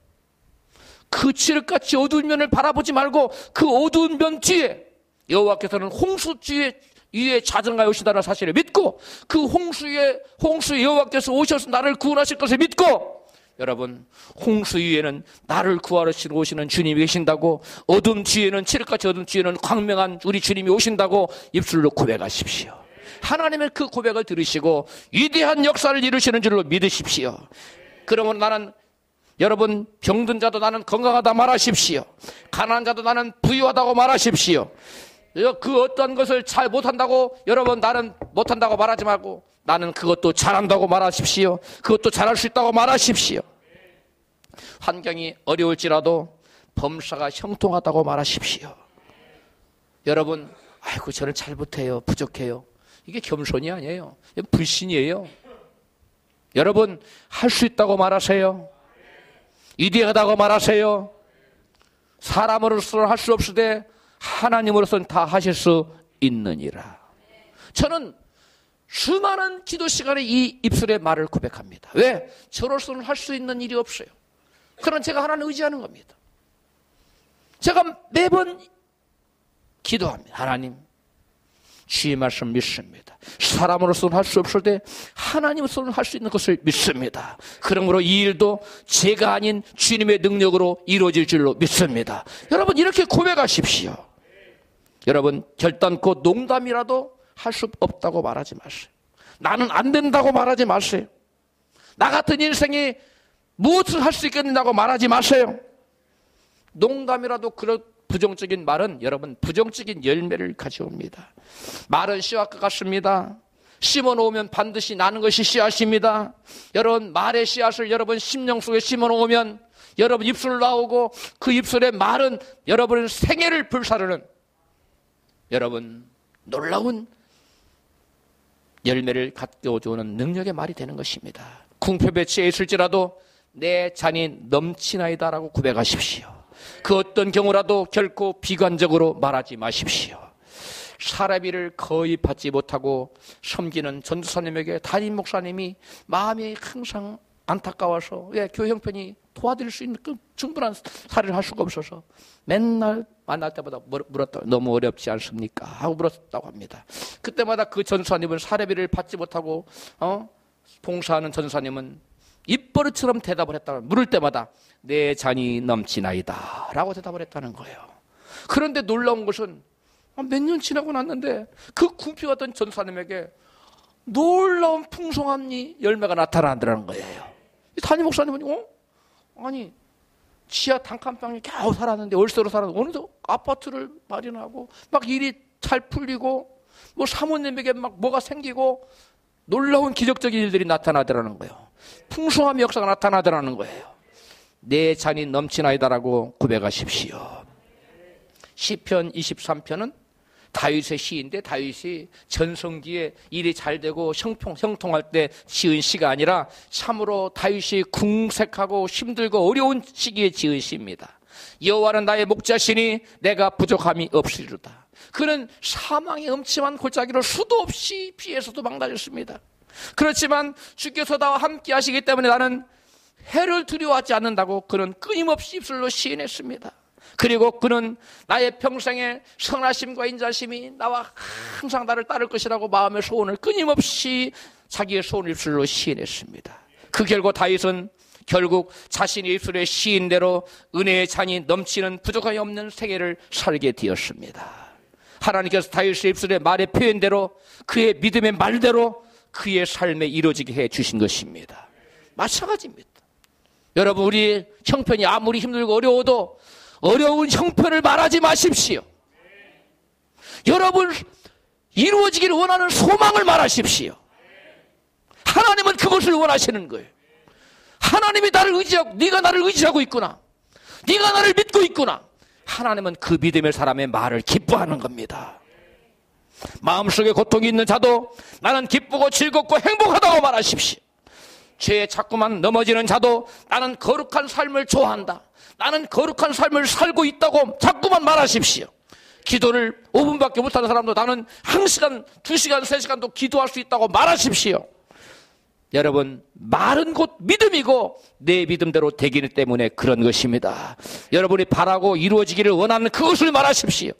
그 칠흑같이 어두운 면을 바라보지 말고 그 어두운 면 뒤에 여호와께서는 홍수 위에 자정하여 오신다는 사실을 믿고 그 홍수 여호와께서 오셔서 나를 구원하실 것을 믿고 여러분, 홍수 위에는 나를 구하러 오시는 주님이 계신다고, 어둠 뒤에는, 칠흑같이 어둠 뒤에는 광명한 우리 주님이 오신다고 입술로 고백하십시오. 하나님의 그 고백을 들으시고 위대한 역사를 이루시는 줄로 믿으십시오. 그러면 나는, 여러분, 병든 자도 나는 건강하다 말하십시오. 가난한 자도 나는 부유하다고 말하십시오. 그 어떤 것을 잘 못한다고, 여러분, 나는 못한다고 말하지 말고 나는 그것도 잘한다고 말하십시오. 그것도 잘할 수 있다고 말하십시오. 환경이 어려울지라도 범사가 형통하다고 말하십시오. 여러분, 아이고, 저는 잘 못해요, 부족해요. 이게 겸손이 아니에요. 불신이에요. 여러분, 할 수 있다고 말하세요. 위대하다고 말하세요. 사람으로서는 할 수 없으되 하나님으로서는 다 하실 수 있느니라. 저는 수많은 기도 시간에 이 입술의 말을 고백합니다. 왜? 저로서는 할 수 있는 일이 없어요. 그러나 제가 하나님을 의지하는 겁니다. 제가 매번 기도합니다. 하나님, 주의 말씀 믿습니다. 사람으로서는 할 수 없을 때 하나님으로서는 할 수 있는 것을 믿습니다. 그러므로 이 일도 제가 아닌 주님의 능력으로 이루어질 줄로 믿습니다. 여러분, 이렇게 고백하십시오. 여러분, 결단코 농담이라도 할 수 없다고 말하지 마세요. 나는 안 된다고 말하지 마세요. 나 같은 인생이 무엇을 할 수 있겠느냐고 말하지 마세요. 농담이라도 그런 부정적인 말은 여러분 부정적인 열매를 가져옵니다. 말은 씨앗과 같습니다. 심어놓으면 반드시 나는 것이 씨앗입니다. 여러분, 말의 씨앗을 여러분 심령 속에 심어놓으면 여러분 입술 나오고 그 입술의 말은 여러분의 생애를 불사르는 여러분 놀라운 열매를 가져오는 능력의 말이 되는 것입니다. 궁핍에 있을지라도 내 잔이 넘치나이다라고 고백하십시오. 그 어떤 경우라도 결코 비관적으로 말하지 마십시오. 사례비를 거의 받지 못하고 섬기는 전도사님에게 담임 목사님이 마음이 항상 안타까워서 교회 형편이 도와드릴 수 있는 충분한 사례를 할 수가 없어서 맨날 만날 때마다 물었다. 너무 어렵지 않습니까? 하고 물었다고 합니다. 그때마다 그 전도사님은 사례비를 받지 못하고 봉사하는 전도사님은 입버릇처럼 대답을 했다고, 물을 때마다 내 잔이 넘치나이다 라고 대답을 했다는 거예요. 그런데 놀라운 것은 몇 년 지나고 났는데 그 궁핍했던 전도사님에게 놀라운 풍성한 열매가 나타나더라는 거예요. 담임 목사님은 아니 지하 단칸방에 겨우 살았는데, 월세로 살았는데 어느새 아파트를 마련하고 막 일이 잘 풀리고 뭐 사모님에게 막 뭐가 생기고 놀라운 기적적인 일들이 나타나더라는 거예요. 풍성함의 역사가 나타나더라는 거예요. 내 잔이 넘치나이다라고 고백하십시오. 시편 23편은 다윗의 시인데, 다윗이 전성기에 일이 잘 되고 형통할 때 지은 시가 아니라 참으로 다윗이 궁색하고 힘들고 어려운 시기에 지은 시입니다. 여호와는 나의 목자시니 내가 부족함이 없으리로다. 그는 사망의 음침한 골짜기로 수도 없이 피해서도 망다녔습니다. 그렇지만 주께서 나와 함께 하시기 때문에 나는 해를 두려워하지 않는다고 그는 끊임없이 입술로 시인했습니다. 그리고 그는 나의 평생의 선하심과 인자심이 나와 항상 나를 따를 것이라고 마음의 소원을 끊임없이 자기의 소원을 입술로 시인했습니다. 그 결과 다윗은 결국 자신의 입술의 시인대로 은혜의 잔이 넘치는 부족함이 없는 생애를 살게 되었습니다. 하나님께서 다윗의 입술의 말의 표현대로, 그의 믿음의 말대로 그의 삶에 이루어지게 해 주신 것입니다. 마찬가지입니다. 여러분, 우리 형편이 아무리 힘들고 어려워도 어려운 형편을 말하지 마십시오. 여러분, 이루어지기를 원하는 소망을 말하십시오. 하나님은 그것을 원하시는 거예요. 하나님이 나를 의지하고, 네가 나를 의지하고 있구나, 네가 나를 믿고 있구나. 하나님은 그 믿음의 사람의 말을 기뻐하는 겁니다. 마음속에 고통이 있는 자도 나는 기쁘고 즐겁고 행복하다고 말하십시오. 죄에 자꾸만 넘어지는 자도 나는 거룩한 삶을 좋아한다, 나는 거룩한 삶을 살고 있다고 자꾸만 말하십시오. 기도를 5분밖에 못하는 사람도 나는 1시간, 2시간, 3시간도 기도할 수 있다고 말하십시오. 여러분, 말은 곧 믿음이고 내 믿음대로 되기 때문에 그런 것입니다. 여러분이 바라고 이루어지기를 원하는 그것을 말하십시오.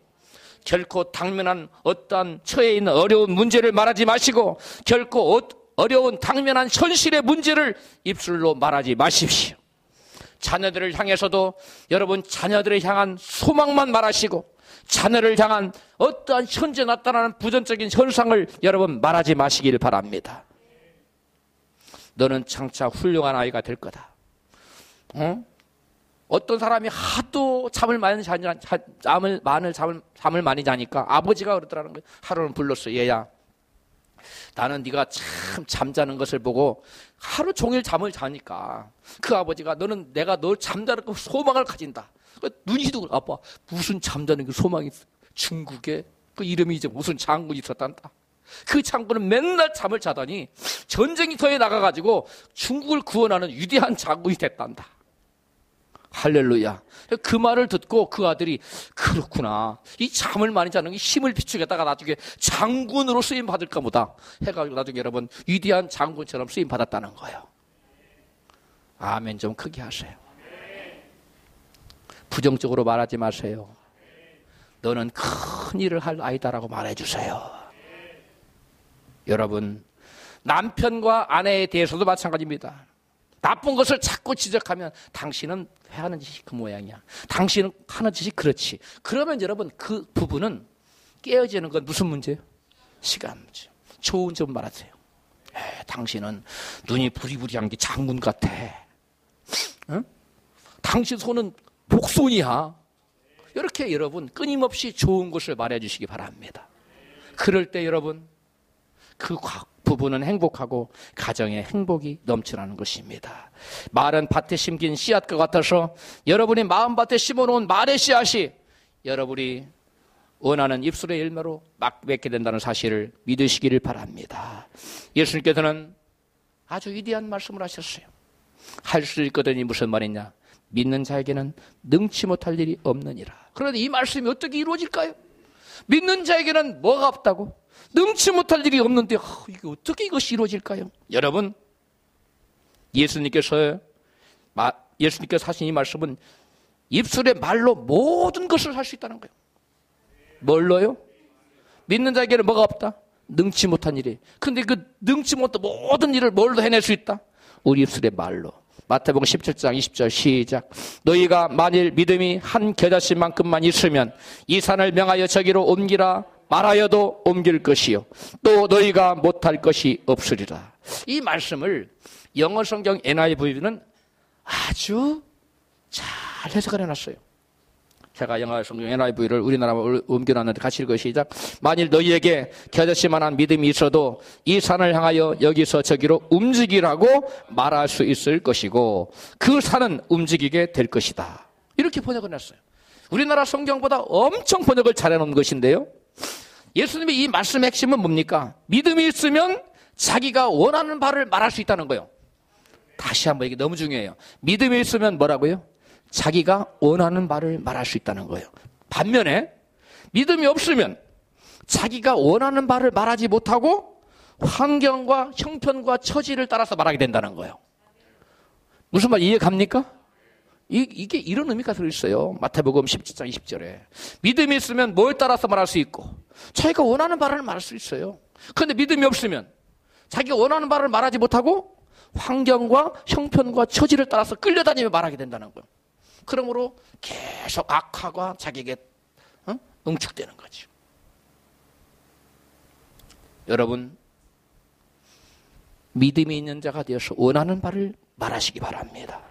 결코 당면한 어떠한 처해 있는 어려운 문제를 말하지 마시고, 결코 어려운 당면한 현실의 문제를 입술로 말하지 마십시오. 자녀들을 향해서도 여러분, 자녀들을 향한 소망만 말하시고, 자녀를 향한 어떠한 현재 나타나는 부정적인 현상을 여러분 말하지 마시길 바랍니다. 너는 장차 훌륭한 아이가 될 거다. 어떤 사람이 하도 잠을 많이 자니까 아버지가 그러더라는 거예요. 하루는 불렀어. 얘야, 나는 네가 참 잠자는 것을 보고 하루 종일 잠을 자니까 그 아버지가 너는 내가 널 잠자는 그 소망을 가진다. 눈이도, 아빠 무슨 잠자는 그 소망이 있어? 중국에 그 이름이 이제 무슨 장군이 있었단다. 그 장군은 맨날 잠을 자더니 전쟁터에 나가가지고 중국을 구원하는 위대한 장군이 됐단다. 할렐루야. 그 말을 듣고 그 아들이 그렇구나, 이 잠을 많이 자는 게 힘을 비추겠다가 나중에 장군으로 쓰임 받을까 보다 해가지고 나중에 여러분 위대한 장군처럼 쓰임 받았다는 거예요. 아멘 좀 크게 하세요. 부정적으로 말하지 마세요. 너는 큰 일을 할 아이다라고 말해주세요. 여러분, 남편과 아내에 대해서도 마찬가지입니다. 나쁜 것을 자꾸 지적하면 당신은 왜 하는 짓이 그 모양이야, 당신은 하는 짓이 그렇지. 그러면 여러분 그 부부는 깨어지는 건 무슨 문제예요? 시간 문제. 좋은 점 말하세요. 당신은 눈이 부리부리한 게 장군 같아. 응? 당신 손은 목손이야. 이렇게 여러분 끊임없이 좋은 것을 말해주시기 바랍니다. 그럴 때 여러분 그 부부는 행복하고 가정에 행복이 넘쳐나는 것입니다. 말은 밭에 심긴 씨앗과 같아서 여러분이 마음밭에 심어놓은 말의 씨앗이 여러분이 원하는 입술의 열매로 막 맺게 된다는 사실을 믿으시기를 바랍니다. 예수님께서는 아주 위대한 말씀을 하셨어요. 할 수 있거든이 무슨 말이냐? 믿는 자에게는 능치 못할 일이 없느니라. 그런데 이 말씀이 어떻게 이루어질까요? 믿는 자에게는 뭐가 없다고? 능치 못할 일이 없는데 이게 어떻게 이것이 이루어질까요? 여러분, 예수님께서 하신 이 말씀은 입술의 말로 모든 것을 할 수 있다는 거예요. 뭘로요? 믿는 자에게는 뭐가 없다? 능치 못한 일이. 근데 그 능치 못한 모든 일을 뭘로 해낼 수 있다? 우리 입술의 말로. 마태복음 17장 20절 시작. 너희가 만일 믿음이 한 겨자씨만큼만 있으면 이 산을 명하여 저기로 옮기라 말하여도 옮길 것이요 또 너희가 못할 것이 없으리라. 이 말씀을 영어 성경 NIV는 아주 잘 해석을 해놨어요. 제가 영어 성경 NIV를 우리나라로 옮겨놨는데 같이 읽어요. 시작. 만일 너희에게 겨자씨만한 믿음이 있어도 이 산을 향하여 여기서 저기로 움직이라고 말할 수 있을 것이고 그 산은 움직이게 될 것이다. 이렇게 번역을 했어요. 우리나라 성경보다 엄청 번역을 잘해놓은 것인데요, 예수님의 이 말씀의 핵심은 뭡니까? 믿음이 있으면 자기가 원하는 바를 말할 수 있다는 거예요. 다시 한번, 이게 너무 중요해요. 믿음이 있으면 뭐라고요? 자기가 원하는 바를 말할 수 있다는 거예요. 반면에 믿음이 없으면 자기가 원하는 바를 말하지 못하고 환경과 형편과 처지를 따라서 말하게 된다는 거예요. 무슨 말 이해 갑니까? 이게 이런 의미가 들어있어요. 마태복음 17장 20절에 믿음이 있으면 뭘 따라서 말할 수 있고 자기가 원하는 바를 말할 수 있어요. 그런데 믿음이 없으면 자기가 원하는 바를 말하지 못하고 환경과 형편과 처지를 따라서 끌려다니며 말하게 된다는 거예요. 그러므로 계속 악화가 자기에게 응축되는 거죠. 여러분, 믿음이 있는 자가 되어서 원하는 바를 말하시기 바랍니다.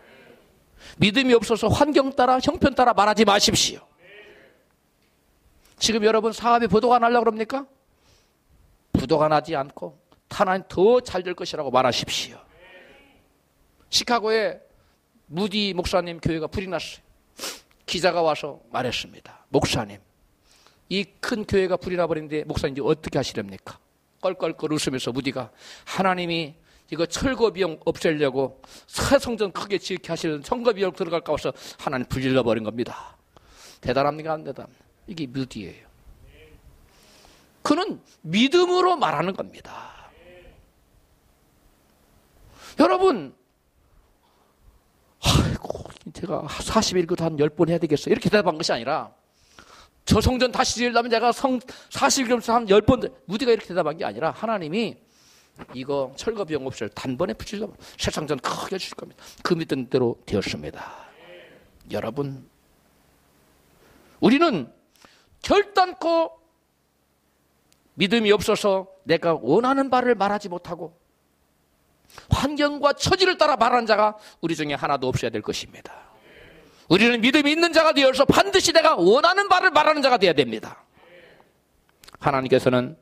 믿음이 없어서 환경 따라 형편 따라 말하지 마십시오. 지금 여러분 사업에 부도가 나려고 그럽니까? 부도가 나지 않고 하나님 더 잘 될 것이라고 말하십시오. 시카고에 무디 목사님 교회가 불이 났어요. 기자가 와서 말했습니다. 목사님, 이 큰 교회가 불이 나버리는데 목사님 이제 어떻게 하시렵니까? 껄껄껄 웃으면서 무디가 하나님이 이거 철거 비용 없애려고 새 성전 크게 지게 하시는 철거 비용 들어갈까 봐서 하나님 불질러 버린 겁니다. 대단합니까? 안 대단합니까? 이게 무디예요. 그는 믿음으로 말하는 겁니다. 여러분, 아이고, 제가 40일 그도 한 10번 해야 되겠어. 이렇게 대답한 것이 아니라, 저 성전 다시 지으려면 내가 40일 한 10번, 무디가 이렇게 대답한 게 아니라, 하나님이 이거 철거 비용 없이 단번에 붙이려면 새 성전 크게 주실 겁니다. 그 믿은 대로 되었습니다. 여러분, 우리는 결단코 믿음이 없어서 내가 원하는 바를 말하지 못하고 환경과 처지를 따라 말하는 자가 우리 중에 하나도 없어야 될 것입니다. 우리는 믿음이 있는 자가 되어서 반드시 내가 원하는 바를 말하는 자가 되어야 됩니다. 하나님께서는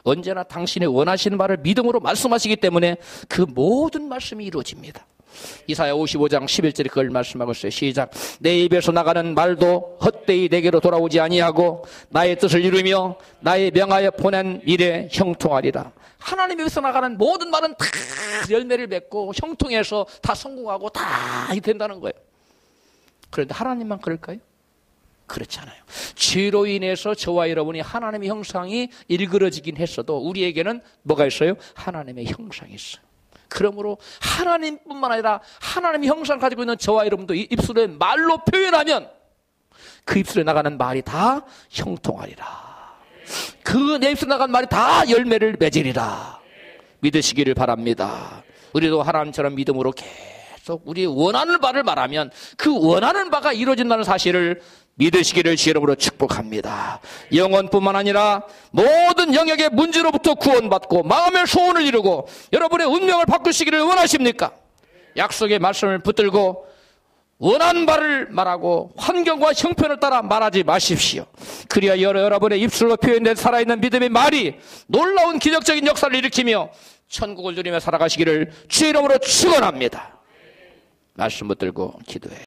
언제나 당신의 원하시는 바를 믿음으로 말씀하시기 때문에 그 모든 말씀이 이루어집니다. 이사야 55장 11절에 그걸 말씀하고 있어요. 시작. 내 입에서 나가는 말도 헛되이 내게로 돌아오지 아니하고 나의 뜻을 이루며 나의 명하여 보낸 일에 형통하리라. 하나님 입에서 나가는 모든 말은 다 열매를 맺고 형통해서 다 성공하고 다 된다는 거예요. 그런데 하나님만 그럴까요? 그렇지 않아요. 죄로 인해서 저와 여러분이 하나님의 형상이 일그러지긴 했어도 우리에게는 뭐가 있어요? 하나님의 형상이 있어요. 그러므로 하나님뿐만 아니라 하나님의 형상을 가지고 있는 저와 여러분도 이 입술에 말로 표현하면 그 입술에 나가는 말이 다 형통하리라. 그 내 입술에 나가는 말이 다 열매를 맺으리라. 믿으시기를 바랍니다. 우리도 하나님처럼 믿음으로 계속 우리 원하는 바를 말하면 그 원하는 바가 이루어진다는 사실을 믿으시기를 주의 이름으로 축복합니다. 영혼뿐만 아니라 모든 영역의 문제로부터 구원받고 마음의 소원을 이루고 여러분의 운명을 바꾸시기를 원하십니까? 약속의 말씀을 붙들고 원하는 바를 말하고 환경과 형편을 따라 말하지 마십시오. 그래야 여러분의 입술로 표현된 살아있는 믿음의 말이 놀라운 기적적인 역사를 일으키며 천국을 누리며 살아가시기를 주의 이름으로 축원합니다. 말씀 붙들고 기도해.